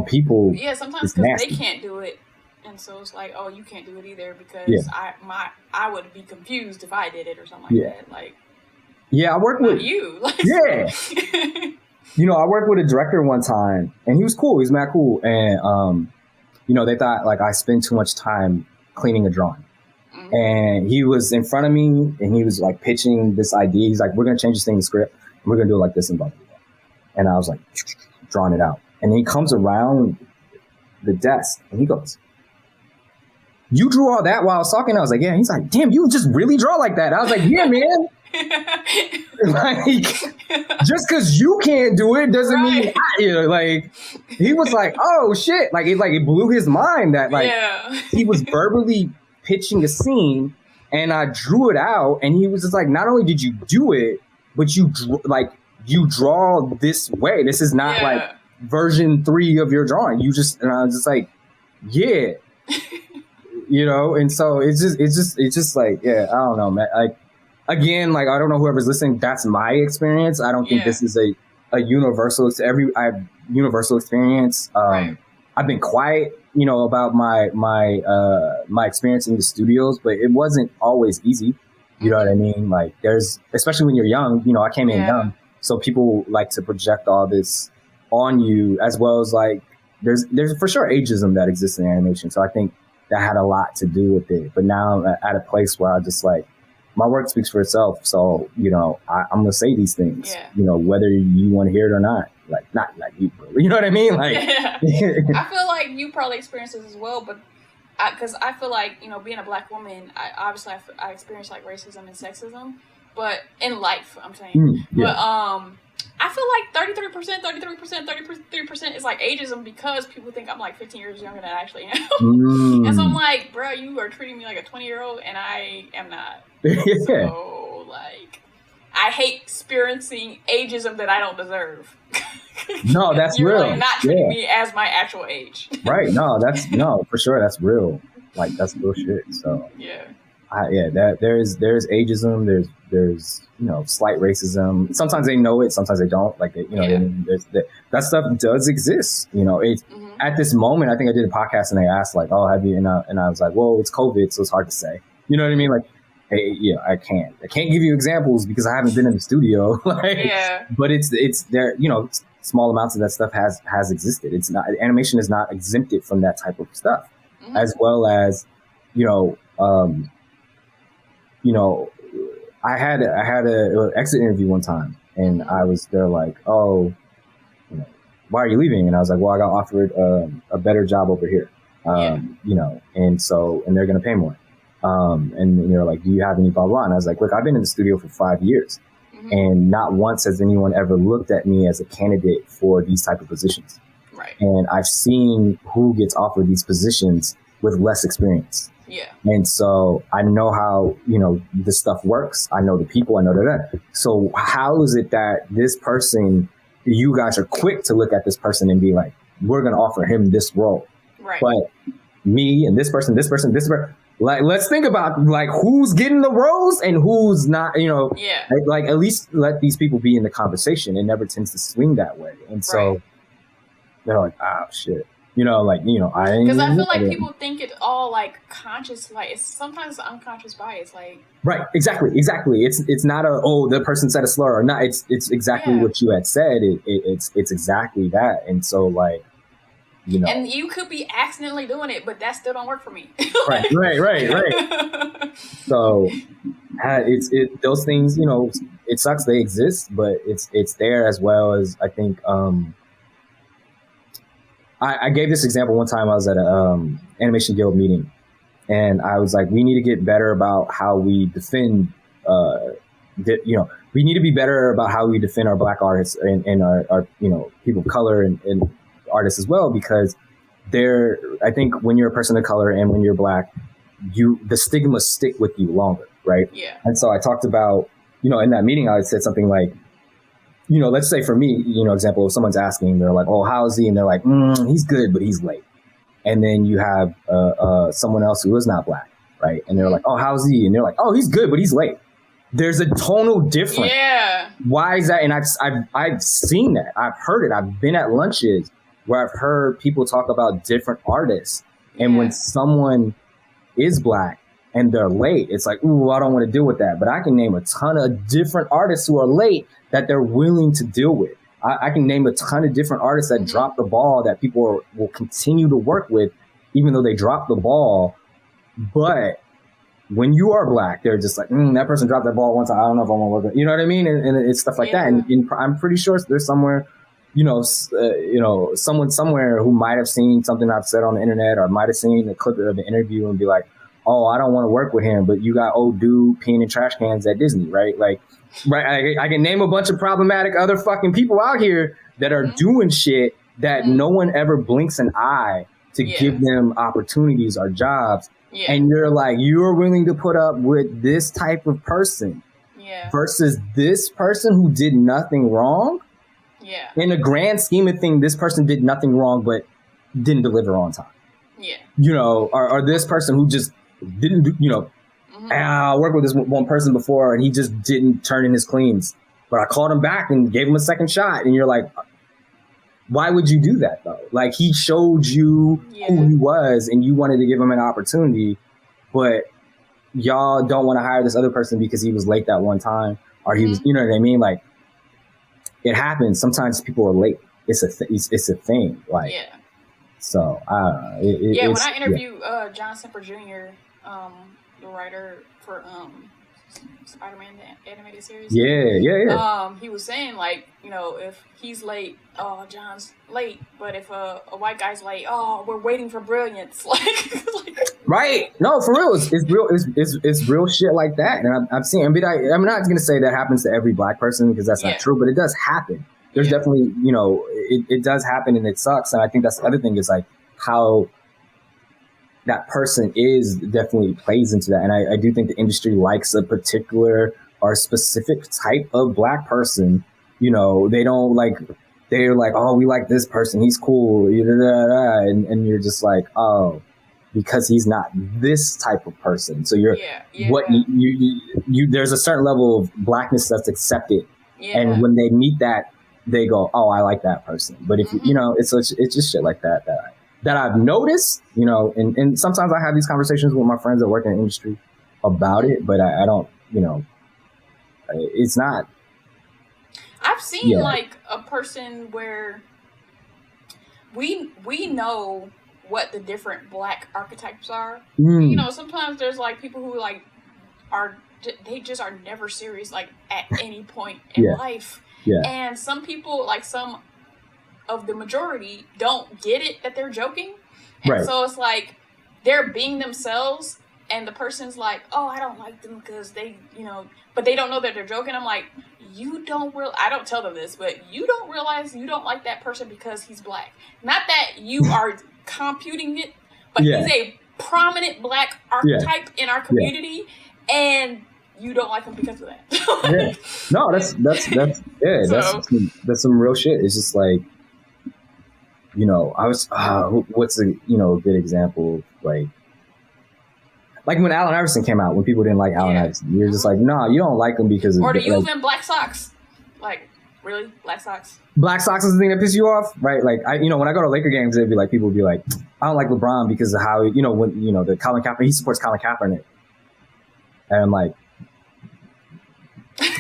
people, sometimes because they can't do it. And so it's like, oh, you can't do it either because I would be confused if I did it or something like that. Like, I worked with you. Like, I worked with a director one time, and he was cool. He was mad cool, and they thought like I spend too much time cleaning a drawing. Mm-hmm. And he was in front of me, and he was like pitching this idea. He's like, "We're gonna change this thing in the script. And we're gonna do it like this and blah blah blah." And I was like, drawing it out, and then he comes around the desk, and he goes, "You drew all that while I was talking?" I was like, "Yeah." He's like, "Damn, you just really draw like that?" I was like, "Yeah, man." Like, just because you can't do it doesn't mean like, he was like, "Oh shit!" Like it blew his mind that he was verbally pitching a scene, and I drew it out, and he was just like, "Not only did you do it, but you draw this way. This is not like version 3 of your drawing. You just," and I was just like, "Yeah." And so it's just like, I don't know, man. Like, again, like, I don't know whoever's listening, that's my experience. I don't think this is a universal, I have universal experience. I've been quiet, about my experience in the studios, but it wasn't always easy. You know what I mean? Like, especially when you're young, I came in young. So people like to project all this on you, as well as like, there's for sure ageism that exists in animation. So I think that had a lot to do with it. But now I'm at a place where I just like, my work speaks for itself. So, I'm going to say these things, whether you want to hear it or not. Like, not like you, you know what I mean? Like, I feel like you probably experienced this as well, but because I feel like, being a Black woman, I experienced like racism and sexism, but in life, I'm saying. But I feel like 33% is like ageism because people think I'm like 15 years younger than I actually am. And so I'm like, bro, you are treating me like a 20-year-old, and I am not. So, like, I hate experiencing ageism that I don't deserve. No, that's You're real. Like not treating me as my actual age. Right. No, for sure. That's real. Like, that's bullshit. So there's ageism. There's slight racism. Sometimes they know it. Sometimes they don't. Like, that stuff does exist. It's at this moment. I think I did a podcast and they asked like, "Oh, have you?" And I was like, "Well, it's COVID, so it's hard to say." You know what I mean? Like, hey, I can't give you examples because I haven't been in the studio. But it's there. Small amounts of that stuff has existed. It's not, animation is not exempted from that type of stuff, as well as, I had a exit interview one time, and they're like, "Oh, why are you leaving?" And I was like, "Well, I got offered a better job over here, and they're going to pay more." And they're like, "Do you have any blah, blah?" And I was like, "Look, I've been in the studio for 5 years. And not once has anyone ever looked at me as a candidate for these type of positions. Right. And I've seen who gets offered these positions with less experience. Yeah. And so I know how, this stuff works. I know the people, I know that. So how is it that this person, you guys are quick to look at this person and be like, we're going to offer him this role. Right. But me and this person, like, let's think about like who's getting the roles and who's not, like, at least let these people be in the conversation. It never tends to swing that way. And so they're like, "Oh shit." I ain't. Because I feel like people think it's all like conscious, like it's sometimes unconscious bias, like. Right. Exactly. It's not the person said a slur or not. It's exactly what you had said. It's exactly that. And so like, you know. And you could be accidentally doing it, but that still don't work for me. Right. So those things, you know, it sucks they exist, but it's there as well as I think. I gave this example one time. I was at a Animation Guild meeting, and I was like, we need to get better about how we defend. You know, we need to be better about how we defend our Black artists and our you know, people of color and artists as well, because I think when you're a person of color and when you're Black, the stigma stick with you longer, right? Yeah. And so I talked about, you know, in that meeting, I said something like, you know, let's say for me, you know, example, if someone's asking, they're like, oh, how's he? And they're like, he's good, but he's late. And then you have someone else who is not Black, right? And they're like, oh, how's he? And they're like, oh, he's good, but he's late. There's a tonal difference. Yeah. Why is that? And I've seen that. I've heard it. I've been at lunches where I've heard people talk about different artists. And when someone is Black and they're late, it's like, ooh, I don't want to deal with that. But I can name a ton of different artists who are late that they're willing to deal with. I can name a ton of different artists that drop the ball that people will continue to work with, even though they drop the ball. But when you are Black, they're just like, that person dropped that ball once. I don't know if I want to work with it. You know what I mean? And it's stuff like that. And I'm pretty sure there's somewhere, someone somewhere who might have seen something I've said on the internet or might have seen a clip of the interview and be like, oh, I don't want to work with him, but you got old dude peeing in trash cans at Disney, right? Like, right. I can name a bunch of problematic other fucking people out here that are doing shit that no one ever blinks an eye to give them opportunities or jobs. Yeah. And you're like, you're willing to put up with this type of person versus this person who did nothing wrong. Yeah. In the grand scheme of things, this person did nothing wrong, but didn't deliver on time. Yeah. You know, or this person who just didn't do, you know, I worked with this one person before and he just didn't turn in his cleans, but I called him back and gave him a second shot. And you're like, why would you do that though? Like, he showed you who he was and you wanted to give him an opportunity, but y'all don't want to hire this other person because he was late that one time or he was, you know what I mean? Like, it happens. Sometimes people are late. It's a thing. Like, so when I interviewed John Semper Jr., the writer for Spider-Man the animated series. He was saying, like, you know, if he's late, oh, John's late. But if a white guy's late, oh, we're waiting for brilliance. like right? No, for real, it's real shit like that. And I've seen. I mean, I'm not gonna say that happens to every Black person because that's not true, but it does happen. There's definitely, you know, it does happen and it sucks. And I think that's the other thing is like how that person is definitely plays into that. And I do think the industry likes a particular or specific type of Black person. You know, they're like, oh, we like this person. He's cool. And you're just like, oh, because he's not this type of person. So you're, what you there's a certain level of Blackness that's accepted. Yeah. And when they meet that, they go, oh, I like that person. But if you know, it's just shit like that I've noticed, you know, and sometimes I have these conversations with my friends that work in the industry about it, but I don't, you know, it's not. I've seen like a person where we know what the different Black archetypes are. You know, sometimes there's like people who like they just are never serious, like at any point in life. Yeah. And some people, like some of the majority, don't get it that they're joking. And so it's like they're being themselves and the person's like, oh, I don't like them because they, you know, but they don't know that they're joking. I'm like, I don't tell them this, but you don't realize you don't like that person because he's Black. Not that you are computing it, but he's a prominent Black archetype in our community and you don't like him because of that. No, that's some real shit. It's just like, you know, I was, what's a, you know, a good example of like when Allen Iverson came out, when people didn't like Allen Iverson, you're just like, nah, you don't like him because of, or do you even Black socks? Like, really? Black socks? Black socks is the thing that pisses you off, right? Like, you know, when I go to Laker games, it'd be like, people would be like, I don't like LeBron because of how, you know, when, you know, the Colin Kaepernick, he supports Colin Kaepernick. And I'm like,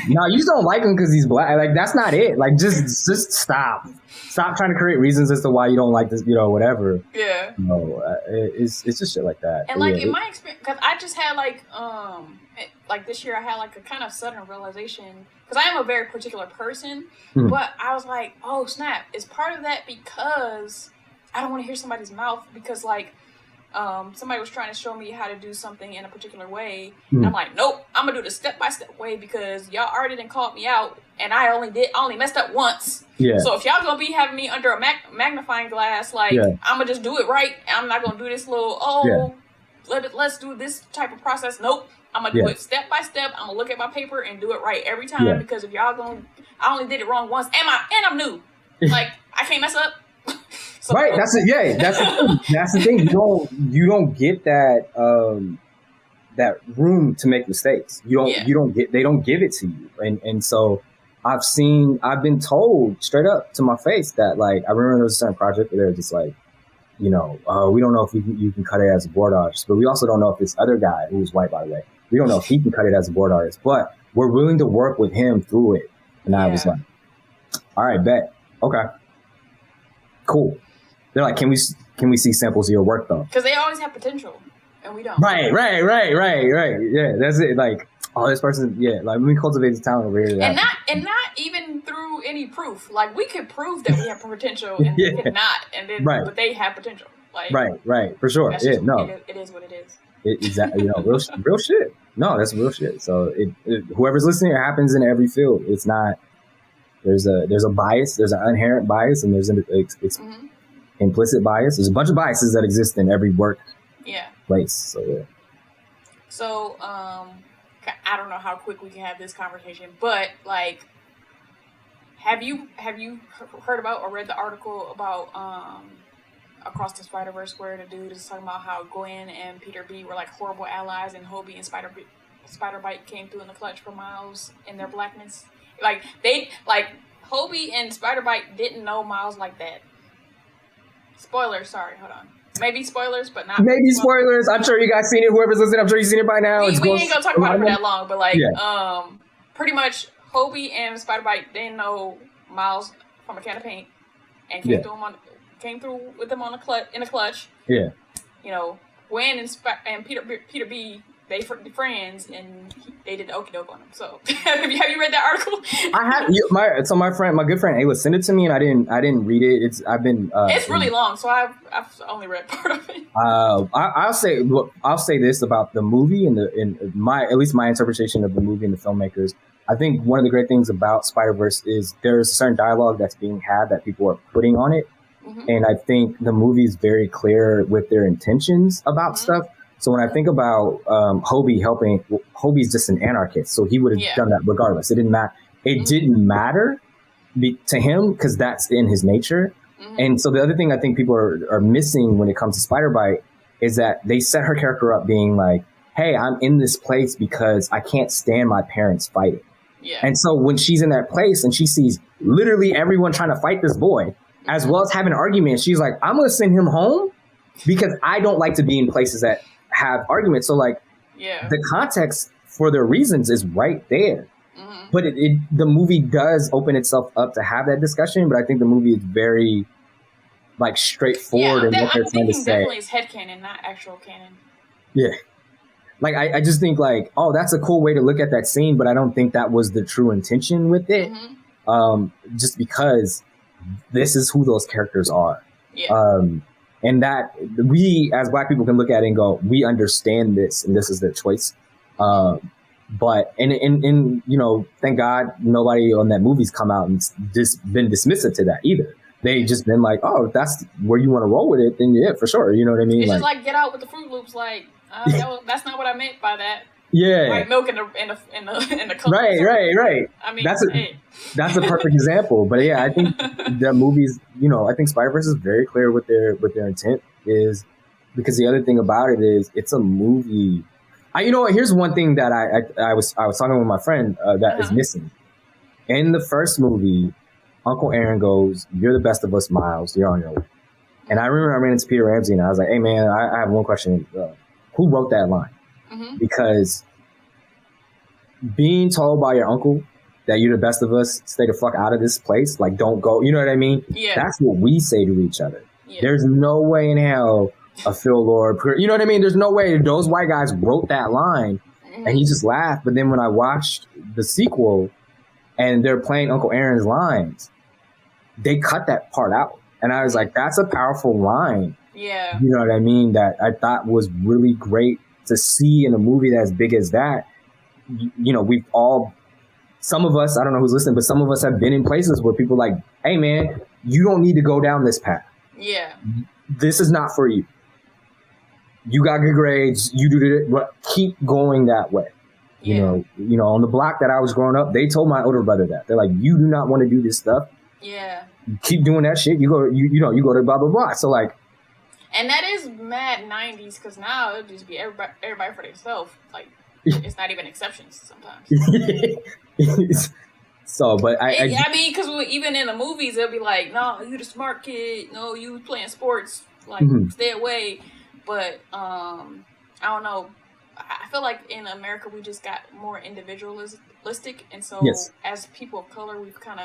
No, you just don't like him because he's black. Like, that's not it. Like, just stop. Stop trying to create reasons as to why you don't like this, whatever. Yeah. No, it's just shit like that. And like in my experience, because I just had like this year I had like a kind of sudden realization, because I am a very particular person, but I was like, oh snap, is part of that because I don't want to hear somebody's mouth, because like somebody was trying to show me how to do something in a particular way, and I'm like, nope, I'm gonna do the step-by-step way, because y'all already done called me out, and I only messed up once. Yeah. So if y'all gonna be having me under a magnifying glass, like, I'm gonna just do it right. I'm not gonna do this little let's do this type of process. Nope, I'm gonna do it step by step. I'm gonna look at my paper and do it right every time, because if y'all I only did it wrong once, and I'm new, like I can't mess up. So, right, that's it. Yeah, that's the thing. You don't get that that room to make mistakes. They don't give it to you, and so I've been told straight up to my face that, like, I remember there was a certain project where they're just like, we don't know if you can cut it as a board artist, but we also don't know if this other guy, who's white by the way, we don't know if he can cut it as a board artist, but we're willing to work with him through it. And I was like, all right, bet, okay, cool. They're like, can we see samples of your work though? Because they always have potential, and we don't. Right. Yeah, that's it. Like, oh, this person, like, we cultivate this talent over here. And not even through any proof. Like, we could prove that we have potential, and we could not, and then but they have potential. Like, right, for sure. Yeah, no, it is what it is. Exactly, real shit. No, that's real shit. So whoever's listening, it happens in every field. It's not. There's a bias. There's an inherent bias, and there's an implicit bias. There's a bunch of biases that exist in every work place. So So I don't know how quick we can have this conversation, but like, have you heard about or read the article about Across the Spider-Verse, where the dude is talking about how Gwen and Peter B were like horrible allies, and Hobie and Spider-Bite came through in the clutch for Miles in their blackness. Like, Hobie and Spider-Bite didn't know Miles like that. Spoilers, sorry, hold on. Maybe spoilers, but not. Maybe spoilers. I'm sure you guys seen it. Whoever's listening, I'm sure you've seen it by now. We ain't gonna talk about it for that long, but like, pretty much, Hobie and Spider-Bite didn't know Miles from a can of paint, and came through with them in a clutch. Yeah. Gwen and Peter B, they friends, and they did the okie doke on them. So, have you read that article? I have. My good friend Ayla sent it to me, and I didn't read it. It's really long, so I've only read part of it. I'll say this about the movie and at least my interpretation of the movie and the filmmakers. I think one of the great things about Spider-Verse is there's a certain dialogue that's being had that people are putting on it, and I think the movie is very clear with their intentions about stuff. So when I think about Hobie helping, Hobie's just an anarchist, so he would have done that regardless. It didn't matter. It didn't matter to him because that's in his nature. And so the other thing I think people are missing when it comes to Spider-Bite is that they set her character up being like, hey, I'm in this place because I can't stand my parents fighting. Yeah. And so when she's in that place and she sees literally everyone trying to fight this boy, as well as having arguments, she's like, I'm going to send him home because I don't like to be in places that have arguments. So like, the context for their reasons is right there. But the movie does open itself up to have that discussion, but I think the movie is very like straightforward in what they're trying to say. Definitely is headcanon, not actual canon. Yeah. Like, I just think like, oh, that's a cool way to look at that scene, but I don't think that was the true intention with it. Just because this is who those characters are. Yeah. And that we as Black people can look at it and go, we understand this and this is their choice. But thank God nobody on that movie's come out and just been dismissive to that either. They just been like, oh, if that's where you want to roll with it, then yeah, for sure. You know what I mean? It's just like Get Out with the Fruit Loops. Like, that's not what I meant by that. Yeah, like milk in the cup. Right. I mean, that's a perfect example. But yeah, I think the movies, I think Spider-Verse is very clear with their intent is, because the other thing about it is it's a movie. Here's one thing that I was talking with my friend that is missing in the first movie. Uncle Aaron goes, "You're the best of us, Miles. You're on your way." And I remember I ran into Peter Ramsey and I was like, "Hey man, I have one question. Who wrote that line?" Because being told by your uncle that you're the best of us, stay the fuck out of this place. Like, don't go. You know what I mean? Yeah. That's what we say to each other. Yeah. There's no way in hell a Phil Lord, you know what I mean? There's no way those white guys wrote that line and he just laughed. But then when I watched the sequel and they're playing Uncle Aaron's lines, they cut that part out. And I was like, that's a powerful line. Yeah. You know what I mean? That I thought was really great to see in a movie that's big as that. You know, we've all, some of us, I don't know who's listening, but some of us have been in places where people are like, hey man, you don't need to go down this path. Yeah. This is not for you. You got good grades. You do it, but keep going that way. Yeah. You know, on the block that I was growing up, they told my older brother that. They're like, you do not want to do this stuff. Yeah. Keep doing that shit. You go, you go to blah, blah, blah. So like, and that is mad 90s, because now it'll just be everybody for themselves. Like, it's not even exceptions sometimes. So, but I mean, because even in the movies, they'll be like, no, you the smart kid. No, you playing sports. Like, stay away. But, I don't know. I feel like in America, we just got more individualistic. And so as people of color, we're kind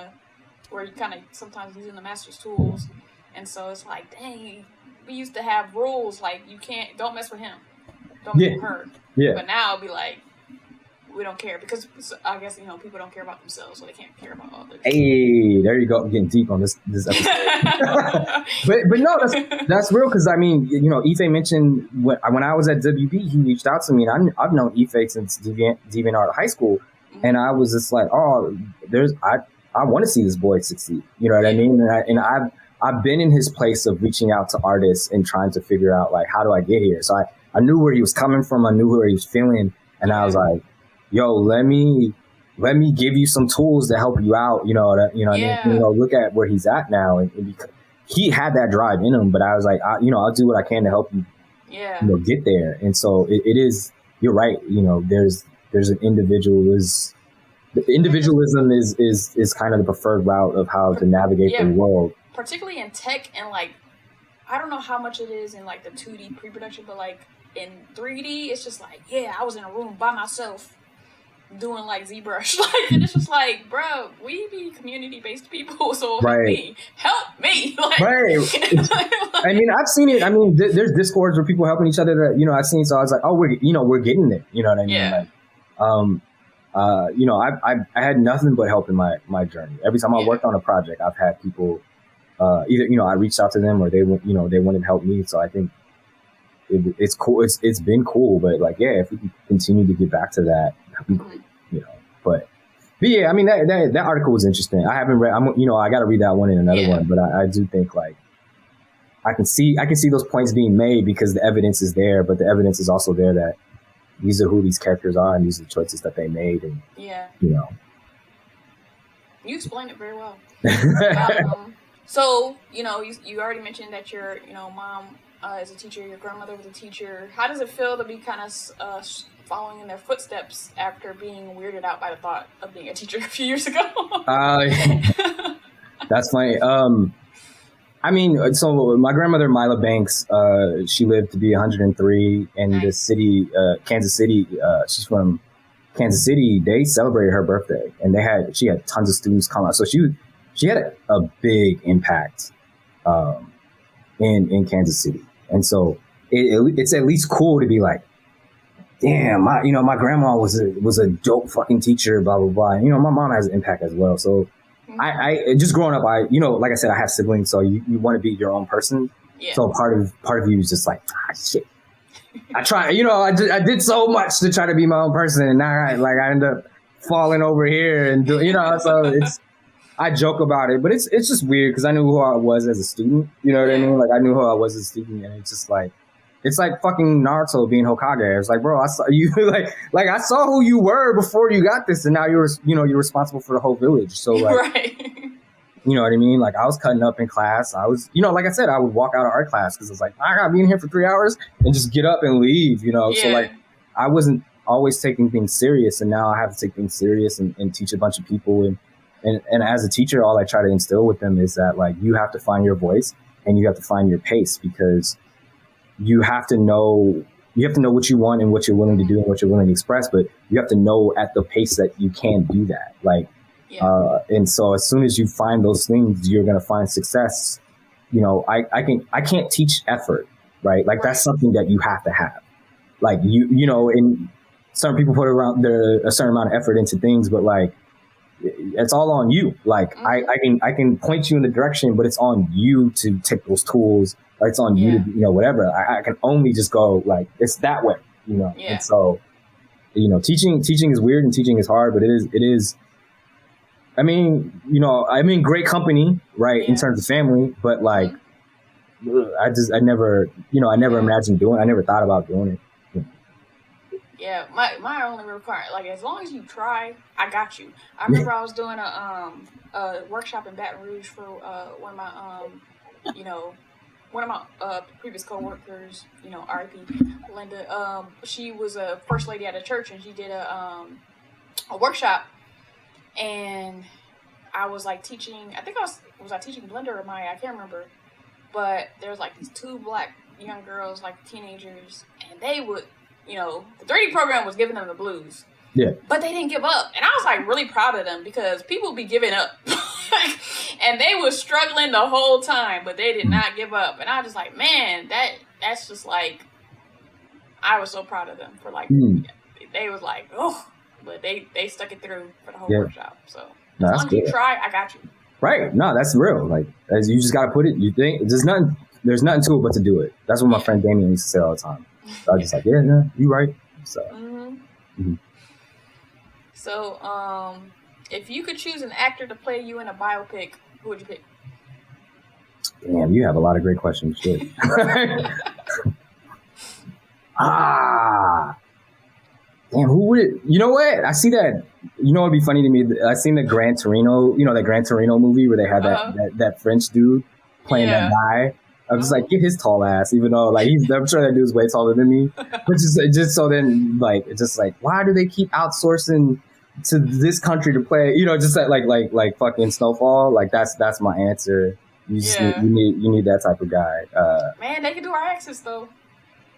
of sometimes using the master's tools. And so it's like, dang, we used to have rules. Like, don't mess with him. Don't mess with her. Yeah. But now it'll be like, we don't care, because I guess, people don't care about themselves, so they can't care about others. Hey, there you go. I'm getting deep on this episode. but no, that's real, because I mean, Ife mentioned when I was at WB, he reached out to me, and I've known Ife since DeviantArt High School, and I was just like, oh, I want to see this boy succeed. You know what I mean? And I've been in his place of reaching out to artists and trying to figure out, like, how do I get here? So I knew where he was coming from. I knew where he was feeling, and I was like, yo, let me give you some tools to help you out. Look at where he's at now, and he had that drive in him. But I was like, I'll do what I can to help you, get there. And so it is. You're right. There's an individualism is kind of the preferred route of how to navigate the world, particularly in tech. And like, I don't know how much it is in like the 2D pre-production, but like in 3D, it's just like, I was in a room by myself doing like ZBrush, like, and it's just like, bro, we be community-based people, so help me, like, right. I mean, I've seen it. I mean, there's Discords where people helping each other that I've seen. So I was like, oh, we're getting there. You know what I mean? Like, I had nothing but help in my journey. Every time I worked on a project, I've had people either I reached out to them, or they wanted to help me. So I think it's cool. It's been cool, but like, if we can continue to get back to that, but yeah, I mean, that article was interesting. I haven't read, I got to read that one and another one, but I do think like I can see those points being made because the evidence is there, but the evidence is also there that these are who these characters are and these are the choices that they made. And, you explained it very well. So, you already mentioned that your, mom is a teacher, your grandmother was a teacher. How does it feel to be kind of following in their footsteps after being weirded out by the thought of being a teacher a few years ago? That's funny. I mean, so my grandmother, Mila Banks, she lived to be 103 in the city, Kansas City. She's from Kansas City. They celebrated her birthday, and she had tons of students come out. So she had a big impact in Kansas City. And so it's at least cool to be like, damn, my grandma was a dope fucking teacher, blah, blah, blah. And, my mom has an impact as well. So I just growing up, like I said, I have siblings, so you want to be your own person. Yeah. So part of you is just like, shit. I try, I did so much to try to be my own person, and now I end up falling over here and so I joke about it, but it's just weird because I knew who I was as a student. You know what I mean? Like, I knew who I was as a student, and it's just like, it's like fucking Naruto being Hokage. It's like, bro, I saw you like I saw who you were before you got this, and now you're responsible for the whole village. So like, you know what I mean? Like, I was cutting up in class. I was, like I said, I would walk out of art class because it's like, I gotta be in here for 3 hours and just get up and leave. So like, I wasn't always taking things serious, and now I have to take things serious and teach a bunch of people. And as a teacher, all I try to instill with them is that, like, you have to find your voice and you have to find your pace, because you have to know what you want and what you're willing to do and what you're willing to express, but you have to know at the pace that you can do that. Like, Yeah. And so as soon as you find those things, you're going to find success. You know, I can't teach effort, right? Like that's something that you have to have. Like you know, and some people put around a certain amount of effort into things, but like it's all on you. Like I can point you in the direction, but it's on you to take those tools. Or it's on you to, you know, whatever. I can only just go like it's that way, you know. And so, you know, teaching is weird and teaching is hard, but it is. I mean, you know, I'm in great company, right, in terms of family, but like, I never imagined doing. I never thought about doing it. Yeah, my only requirement, like, as long as you try, I got you. I remember I was doing a workshop in Baton Rouge for one of my previous coworkers, you know, RIP, Linda. She was a first lady at a church, and she did a workshop, and I was like teaching. I think was I teaching Blender or Maya? I can't remember. But there was like these two black young girls, like teenagers, and they would. You know, the 3D program was giving them the blues. Yeah. But they didn't give up. And I was like really proud of them because people be giving up. And they were struggling the whole time, but they did not give up. And I was like, man, that's just like, I was so proud of them for like, they was like, oh, but they stuck it through for the whole workshop. So as long as you try, I got you. Right. No, that's real. Like, as you just got to put it, you think there's nothing to it but to do it. That's what my friend Damien used to say all the time. So I was just like, yeah, you right. So, So, if you could choose an actor to play you in a biopic, who would you pick? Damn, you have a lot of great questions. Shit. Damn, who would it? You know what? I see that. You know what'd be funny to me? I seen the Gran Torino. You know that Gran Torino movie where they had that French dude playing that guy. I'm just like, get his tall ass, even though like I'm sure that dude's way taller than me. But just so then like it's just like, why do they keep outsourcing to this country to play? You know, just like fucking Snowfall. Like that's my answer. You just you need that type of guy. Man, they can do our accents though.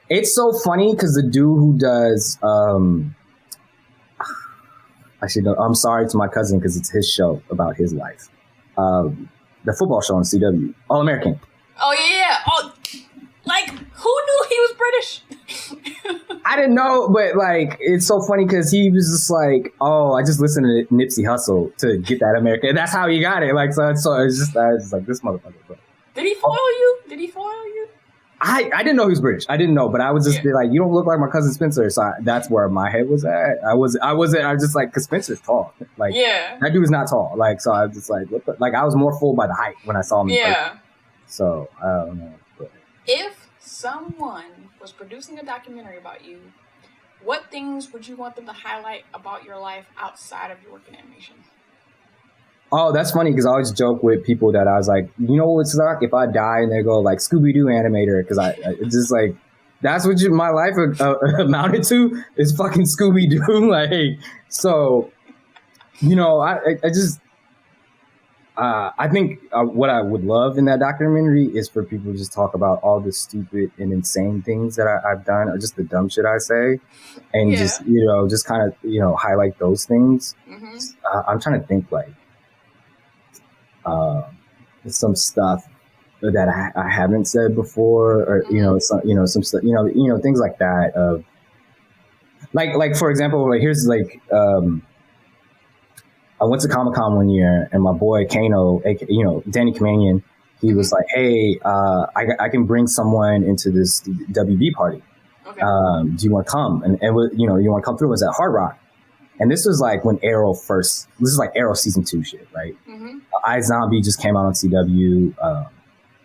It's so funny because the dude who does actually no, I'm sorry to my cousin because it's his show about his life. The football show on CW, All American. Oh, yeah. Oh, like, who knew he was British? I didn't know, but, like, it's so funny because he was just like, oh, I just listened to Nipsey Hussle to get that American. And that's how he got it. Like, so it's just, I was just like, this motherfucker. Bro. Did he foil you? I didn't know he was British. I didn't know, but I was just like, you don't look like my cousin Spencer. So that's where my head was at. I was just like, because Spencer's tall. Like, that dude is not tall. Like, so I was just like, what the? Like, I was more fooled by the height when I saw him. Yeah. So, I don't know. But. If someone was producing a documentary about you, what things would you want them to highlight about your life outside of your work in animation? Oh, that's funny because I always joke with people that I was like, you know what's like if I die and they go like Scooby-Doo animator because I it's just like that's what my life amounted to is fucking Scooby-Doo. Like, so, you know, I just. I think what I would love in that documentary is for people to just talk about all the stupid and insane things that I've done, or just the dumb shit I say, and just, you know, just kind of, you know, highlight those things. I'm trying to think like some stuff that I haven't said before, or some stuff, things like that. Like for example, like here's like. I went to Comic-Con one year and my boy Kano, Danny Kamanian, he was like, hey, I can bring someone into this WB party. Okay. Do you want to come? And you want to come through? It was at Hard Rock. And this was like when this is like Arrow season 2 shit, right? iZombie just came out on CW.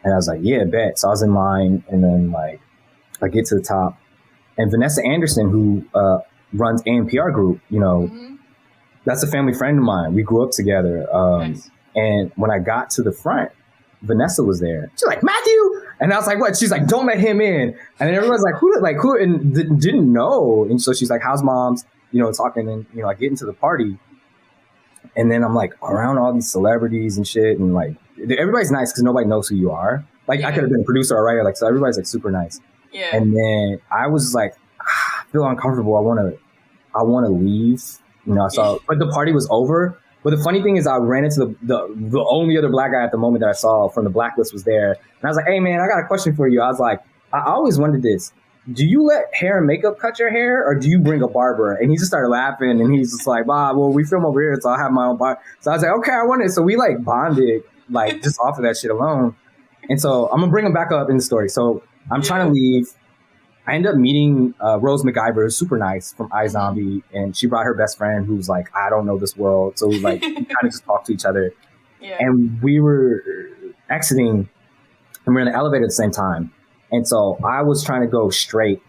And I was like, yeah, bet. So I was in line and then like I get to the top and Vanessa Anderson, who runs AMPR Group, that's a family friend of mine. We grew up together. Nice. And when I got to the front, Vanessa was there. She's like, Matthew! And I was like, what? She's like, don't let him in. And then everyone's like, who? And didn't know. And so she's like, how's mom's? Talking. And, I get into the party. And then I'm like around all these celebrities and shit. And like, everybody's nice because nobody knows who you are. Like, I could have been a producer or a writer. Like, so everybody's like super nice. Yeah. And then I was like, I feel uncomfortable. I want to leave. But the party was over, But the funny thing is, I ran into the only other black guy at the moment that I saw from the blacklist was there. And I was like, hey, man, I got a question for you. I was like, I always wondered this. Do you let hair and makeup cut your hair, or do you bring a barber? And he just started laughing, and he's just like, Bob, well, we film over here, so I have my own barber. So I was like, okay, I want it. So we like bonded, like just off of that shit alone. And so I'm gonna bring him back up in the story. So I'm trying to leave. I end up meeting Rose McIver, who's super nice, from iZombie, and she brought her best friend who's like, I don't know this world. So we like kind of just talked to each other. Yeah. And we were exiting, and we were in the elevator at the same time. And so I was trying to go straight,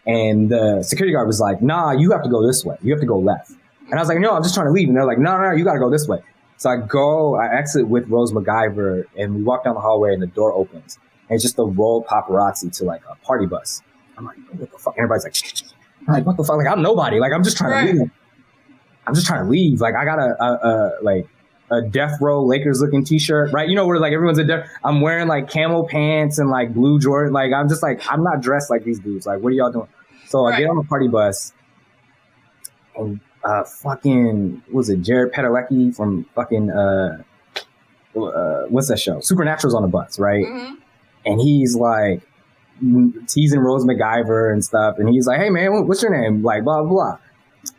and the security guard was like, nah, you have to go this way. You have to go left. And I was like, no, I'm just trying to leave. And they're like, no, you got to go this way. So I exit with Rose McIver, and we walk down the hallway, and the door opens. And it's just a roll paparazzi to like a party bus. I'm like, what the fuck? Everybody's like, shh. I'm like, what the fuck? Like, I'm nobody. Like, I'm just trying to leave. I'm just trying to leave. Like, I got a Death Row Lakers looking t-shirt, right? You know, where like everyone's I'm wearing like camo pants and like blue Jordan. Like, I'm just like, I'm not dressed like these dudes. Like, what are y'all doing? So I get on the party bus, and fucking, what was it, Jared Padalecki from fucking, what's that show? Supernatural's on the bus, right? Mm-hmm. And he's like, teasing Rose McIver and stuff, and he's like, hey man, what's your name? Like, blah blah,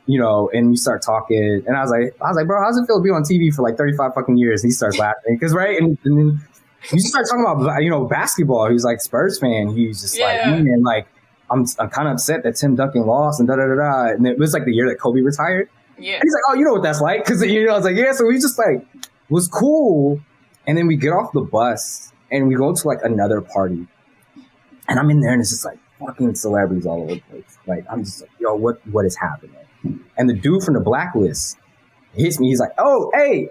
you know. And you start talking, and I was like, bro, how's it feel to be on TV for like 35 fucking years? And he starts laughing because and then you start talking about, you know, basketball. He's like Spurs fan. He's just like, man, like I'm kind of upset that Tim Duncan lost and da da da da. And it was like the year that Kobe retired. Yeah, and he's like, oh, you know what that's like, because, you know, I was like, yeah. So we just like was cool, and then we get off the bus and we go to like another party. And I'm in there, and it's just like fucking celebrities all over the place. Like, I'm just like, yo, what is happening? And the dude from the blacklist hits me. He's like, oh, hey,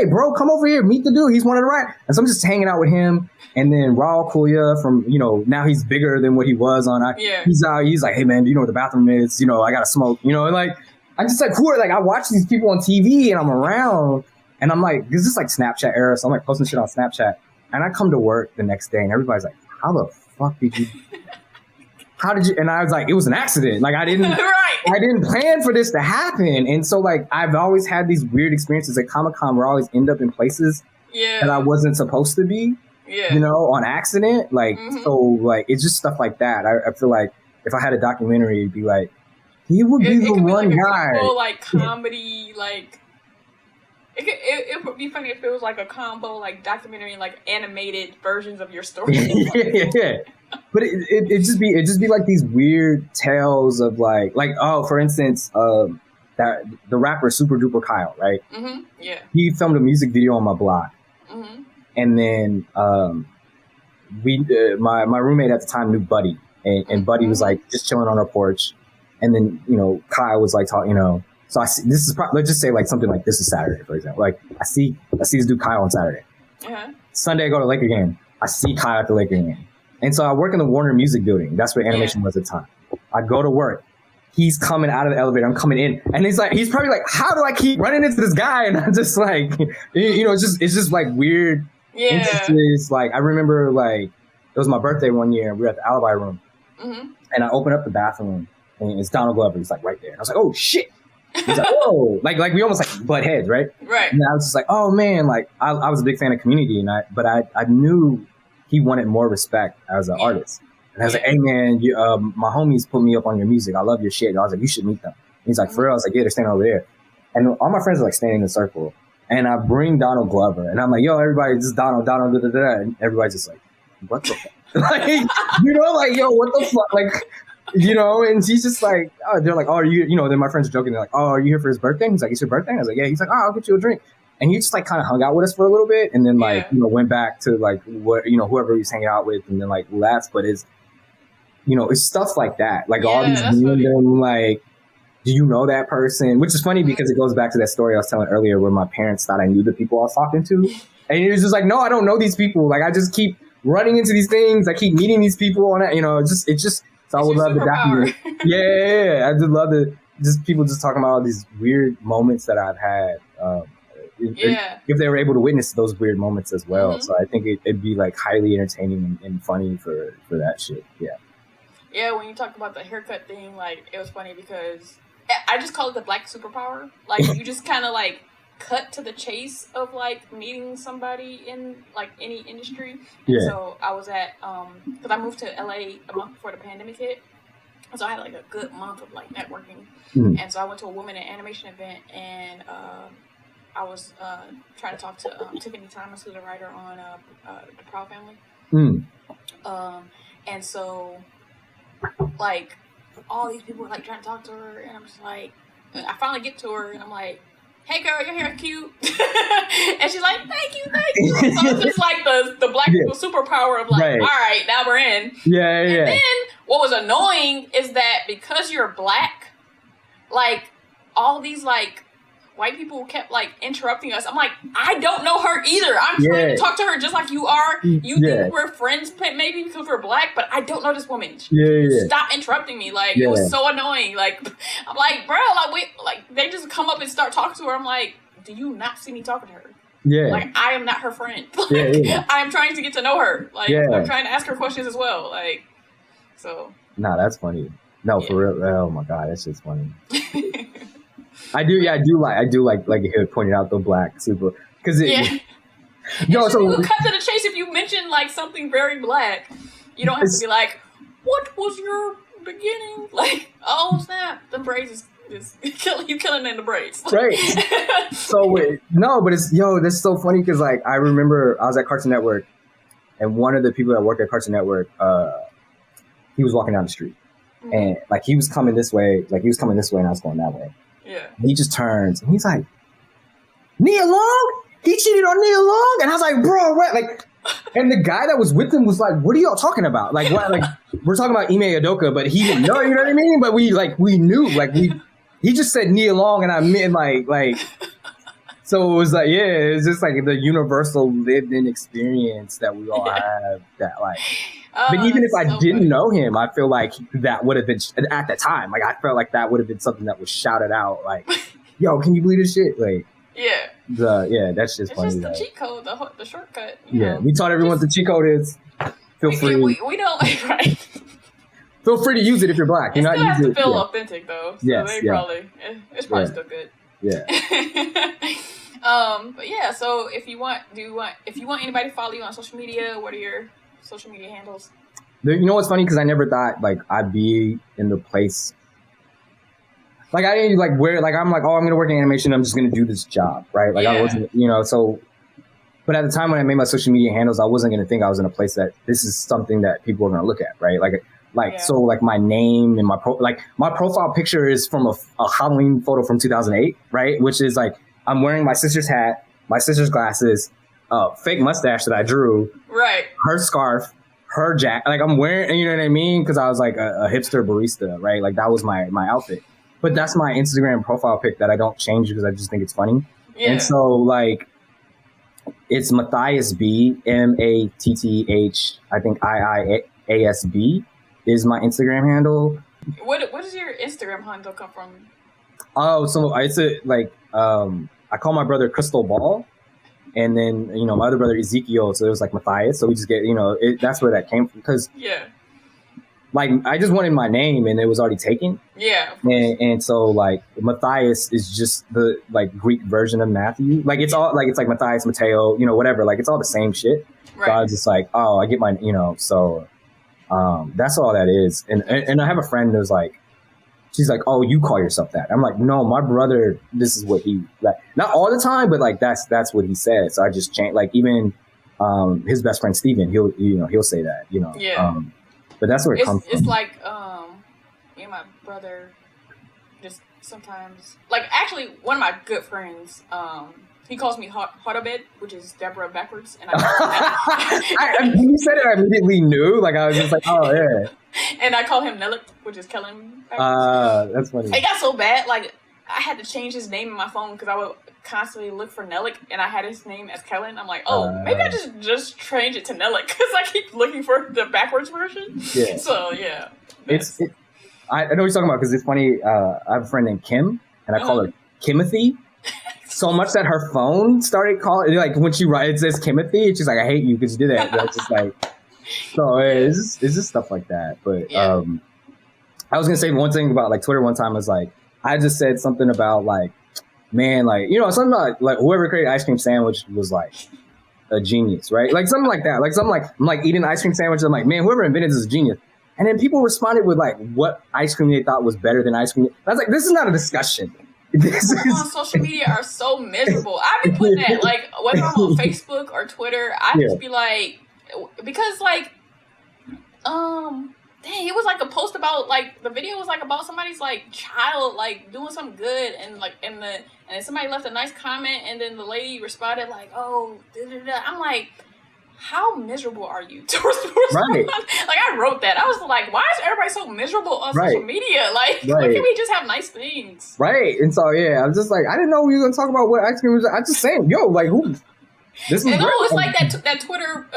bro, come over here, meet the dude. He's one of the right. And so I'm just hanging out with him. And then Raul Kulia from, you know, now he's bigger than what he was on. He's out. He's like, hey man, do you know where the bathroom is? You know, I gotta smoke. You know, and like, I just like, who are, like, I watch these people on TV, and I'm around, and I'm like, this is like Snapchat era. So I'm like posting shit on Snapchat, and I come to work the next day, and everybody's like, how the fuck did you? How did you? And I was like, it was an accident. Like, I didn't plan for this to happen. And so like, I've always had these weird experiences at Comic-Con where I always end up in places that I wasn't supposed to be, you know, on accident. Like, so like, it's just stuff like that. I feel like if I had a documentary, it'd be like, he would be the one guy. Cool, like comedy, like. It would be funny if it was like a combo, like documentary and like animated versions of your story. yeah. But it just be like these weird tales of like for instance, that the rapper Super Duper Kyle, right? Mm-hmm. Yeah. He filmed a music video on my block, and then my roommate at the time knew Buddy, and Buddy was like just chilling on our porch, and then, you know, Kyle was like talking, you know. So I see, this is let's just say like something like this is Saturday, for example. Like I see this dude Kyle on Saturday. Sunday I go to Laker game. I see Kyle at the Laker game. And so I work in the Warner Music Building. That's where animation was at the time. I go to work. He's coming out of the elevator. I'm coming in, and he's probably like, how do I keep running into this guy? And I'm just like, you know, it's just like weird instances. Like I remember like it was my birthday one year, and we were at the Alibi room, and I open up the bathroom, and it's Donald Glover. He's like right there, and I was like, oh shit. He's like, whoa, like we almost like butt heads, right? Right. And I was just like, oh man, like I was a big fan of Community, and I knew he wanted more respect as an artist. And I was like, hey man, my homies put me up on your music. I love your shit. And I was like, you should meet them. And he's like, for real? I was like, yeah, they're standing over there. And all my friends are like standing in a circle. And I bring Donald Glover, and I'm like, yo, everybody, this is Donald, da da da. And everybody's just like, what the fuck? Like, you know, like, yo, what the fuck? Like, you know, and she's just like, oh, they're like, oh, are you know, then my friends are joking. They're like, oh, are you here for his birthday? And he's like, it's your birthday? And I was like, yeah. He's like, oh, I'll get you a drink. And he just like kind of hung out with us for a little bit, and then like, you know, went back to like what, you know, whoever he was hanging out with, and then like left. But it's, you know, it's stuff like that. Like all these random, like, do you know that person? Which is funny because it goes back to that story I was telling earlier where my parents thought I knew the people I was talking to. And it was just like, no, I don't know these people. Like, I just keep running into these things. I keep meeting these people on it. You know, it's just, so I would love to document. Yeah. I just love to just people just talking about all these weird moments that I've had. If they were able to witness those weird moments as well. So I think it'd be like highly entertaining and funny for that shit. Yeah. Yeah, when you talk about the haircut thing, like, it was funny because I just call it the black superpower. Like, you just kind of like cut to the chase of like meeting somebody in like any industry. And Yeah. so I was at because I moved to LA a month before the pandemic hit. So I had like a good month of like networking. Mm. And so I went to a woman in animation event, and I was trying to talk to Tiffany Thomas, who's a writer on The Proud Family. Mm. And so like all these people were like trying to talk to her, and I'm just like, I finally get to her, and I'm like, hey girl, your hair cute. And she's like, thank you. So it's just like the black people superpower of like, Right. all right, now we're in. Yeah. And then what was annoying is that because you're black, like all these like white people kept like interrupting us. I'm like, I don't know her either. I'm trying to talk to her just like you are. You think we're friends maybe because we're black, but I don't know this woman. Stop interrupting me. Like it was so annoying. Like I'm like, bro, like they just come up and start talking to her. I'm like, do you not see me talking to her? Yeah. Like I am not her friend. Like, I am trying to get to know her. Like I'm trying to ask her questions as well. Like so. Nah, that's funny. No, for real. Oh my god, that's just funny. I do like it pointed out the black super because no, so cut to the chase. If you mention like something very black, you don't have to be like, "What was your beginning?" Like, oh snap, the braids is killing in the braids, right? So but it's that's so funny because like I remember I was at Cartoon Network, and one of the people that worked at Cartoon Network, he was walking down the street, and like he was coming this way, and I was going that way. Yeah. And he just turns and he's like, Nia Long? He cheated on Nia Long? And I was like, bro, what? Like, and the guy that was with him was like, what are y'all talking about? Like, what? Like, we're talking about Ime Udoka, but he didn't know, you know what I mean? But we knew, like, he just said Nia Long, and I meant like, so it was like, it's just like the universal lived-in experience that we all have that like. But even if I didn't know him, I feel like that would have been, at the time, like, I felt like that would have been something that was shouted out, like, yo, can you believe this shit? Like, that's just funny. It's just the cheat code, the shortcut. You know. We taught everyone what the cheat code is. Feel free. We don't, right? Feel free to use it if you're black. It still has to feel authentic, though. So it's probably still good. Yeah. But yeah, so if you want anybody to follow you on social media, what are your social media handles? You know what's funny? Because I never thought like I'd be in the place. Like I didn't like where like I'm like, oh, I'm gonna work in animation. I'm just gonna do this job, right? Like I wasn't, so. But at the time when I made my social media handles, I wasn't gonna think I was in a place that this is something that people are gonna look at, right? So like my name and my profile picture is from a Halloween photo from 2008, right? Which is like I'm wearing my sister's hat, my sister's glasses, fake mustache that I drew, right? Her scarf, her jacket. Like I'm wearing, you know what I mean? Because I was like a hipster barista, right? Like that was my outfit. But that's my Instagram profile pic that I don't change because I just think it's funny. Yeah. And so like it's Matthias B, Matth, I think IIASB is my Instagram handle. What does your Instagram handle come from? Oh, so it's I call my brother Crystal Ball, and then my other brother Ezekiel. So it was like Matthias. So we just get that's where that came from because like I just wanted my name and it was already taken. Yeah. And so like Matthias is just the like Greek version of Matthew. Like it's all like it's like Matthias, Mateo, whatever. Like it's all the same shit. Right. So I was just like, oh, I get my so that's all that is. And I have a friend who's like, she's like, oh, you call yourself that. I'm like, no, my brother, this is what he like, not all the time, but like that's what he said. So I just changed, like even his best friend Steven, he'll say that, Yeah. But that's where it comes from. It's like me and my brother just sometimes like actually one of my good friends, he calls me Hotobed, which is Deborah backwards, and when you said it, I immediately knew. Like I was just like, oh yeah. And I call him Nelik, which is Kellen backwards. That's funny. It got so bad, like I had to change his name in my phone because I would constantly look for Nelik, and I had his name as Kellen. I'm like, maybe I just change it to Nelik because I keep looking for the backwards version. Yeah. So yeah. I know what you're talking about because it's funny. I have a friend named Kim, and I call her Kimothy. So much that her phone started calling, like when she writes, it says Kimothy, and she's like, I hate you because you did that. But it's just like, so it's just stuff like that. But I was going to say one thing about like Twitter one time was like, I just said something about like, man, like, you know, something like whoever created ice cream sandwich was like a genius, right? Like something like that. Like something like I'm like eating an ice cream sandwich. I'm like, man, whoever invented this is a genius. And then people responded with like what ice cream they thought was better than ice cream. I was like, this is not a discussion. People on social media are so miserable. I've been putting that, like, whether I'm on Facebook or Twitter, I just be like, because like, dang, it was like a post about, like, the video was like about somebody's like child like doing something good, and like and then somebody left a nice comment, and then the lady responded like, oh, da-da-da. I'm like, how miserable are you? Right. Like, I wrote that. I was like, why is everybody so miserable on social media? Like, why can't we just have nice things? Right. And so, yeah, I'm just like, I didn't know we were going to talk about what ice cream was. I just saying, yo, like, who? This is and no, it's like that Twitter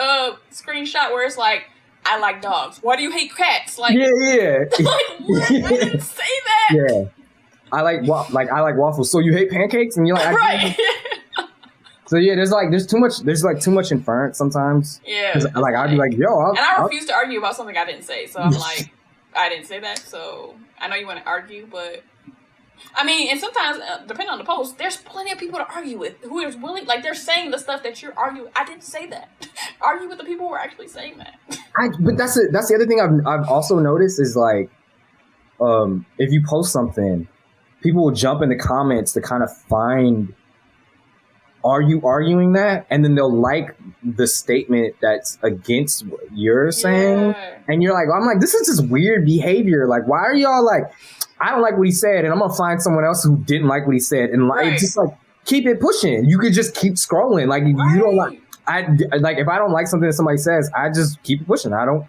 screenshot where it's like, I like dogs. Why do you hate cats? Like, yeah. Like, what? I didn't say that. Yeah. I like waffles. So you hate pancakes? And you're like, right. So yeah, there's too much inference sometimes. Yeah. Like I'd be like, yo, I refuse to argue about something I didn't say. So I'm like, I didn't say that. So I know you want to argue, but I mean, and sometimes depending on the post, there's plenty of people to argue with who is willing. Like, they're saying the stuff that you're arguing. I didn't say that. Argue with the people who are actually saying that. But that's the other thing I've also noticed is like, if you post something, people will jump in the comments to kind of find, are you arguing that? And then they'll like the statement that's against what you're saying. And you're like, I'm like, this is just weird behavior. Like, why are y'all like, I don't like what he said, and I'm going to find someone else who didn't like what he said. And like, just like, keep it pushing. You could just keep scrolling. Like, you don't like, if I don't like something that somebody says, I just keep it pushing. I don't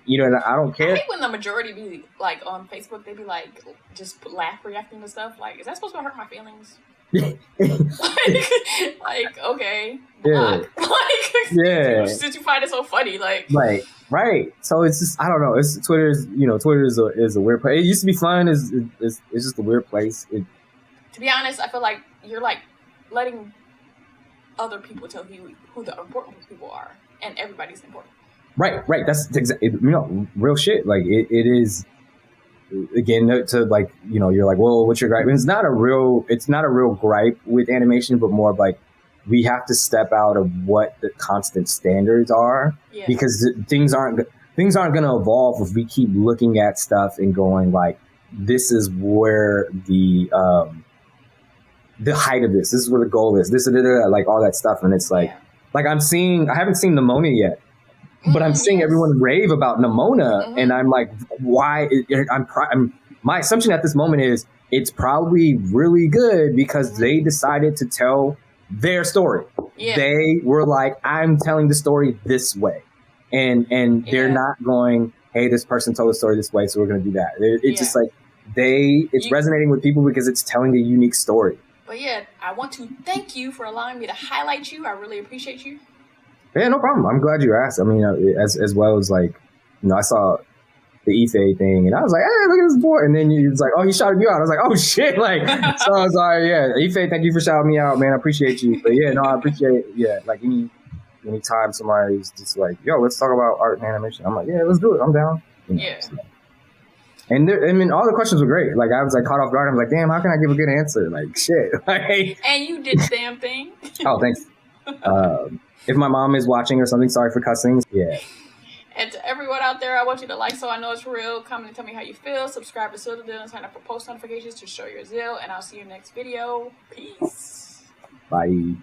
care. I think when the majority be like on Facebook, they be like, just reacting to stuff. Like, is that supposed to hurt my feelings? like, okay, block. Since you find it so funny, like, right. So it's just, I don't know. Twitter is a weird place. It used to be fun. It's just a weird place. To be honest, I feel like you're like letting other people tell you who the important people are, and everybody's important. Right. That's exactly, real shit. Like it is. Again, to like, you're like, well, what's your gripe? And it's not a real gripe with animation, but more of like, we have to step out of what the constant standards are, because things aren't going to evolve if we keep looking at stuff and going like, this is where the height of this is where the goal is, like all that stuff. And it's like I haven't seen Nimona yet. But I'm seeing everyone rave about Nimona, and I'm like, why? My assumption at this moment is it's probably really good because they decided to tell their story. Yeah. They were like, I'm telling the story this way, and they're not going, hey, this person told the story this way, so we're going to do that. It's just like it's resonating with people because it's telling a unique story. But yeah, I want to thank you for allowing me to highlight you. I really appreciate you. Yeah, no problem. I'm glad you asked. I mean, as well as like, I saw the Ife thing, and I was like, hey, look at this boy. And then he was like, oh, he shouted you out. I was like, oh shit, like. So I was like, yeah, Ife, thank you for shouting me out, man. I appreciate you. But yeah, no, I appreciate it. Yeah, like any time somebody's just like, yo, let's talk about art and animation. I'm like, yeah, let's do it. I'm down. So. And all the questions were great. Like I was like caught off guard. I was like, damn, how can I give a good answer? Like shit. Like, and you did the damn thing. Oh, thanks. If my mom is watching or something, sorry for cussing. Yeah. And to everyone out there, I want you to like So I Know It's Real. Comment and tell me how you feel. Subscribe to Citadel and sign up for post notifications to show your zeal. And I'll see you next video. Peace. Bye.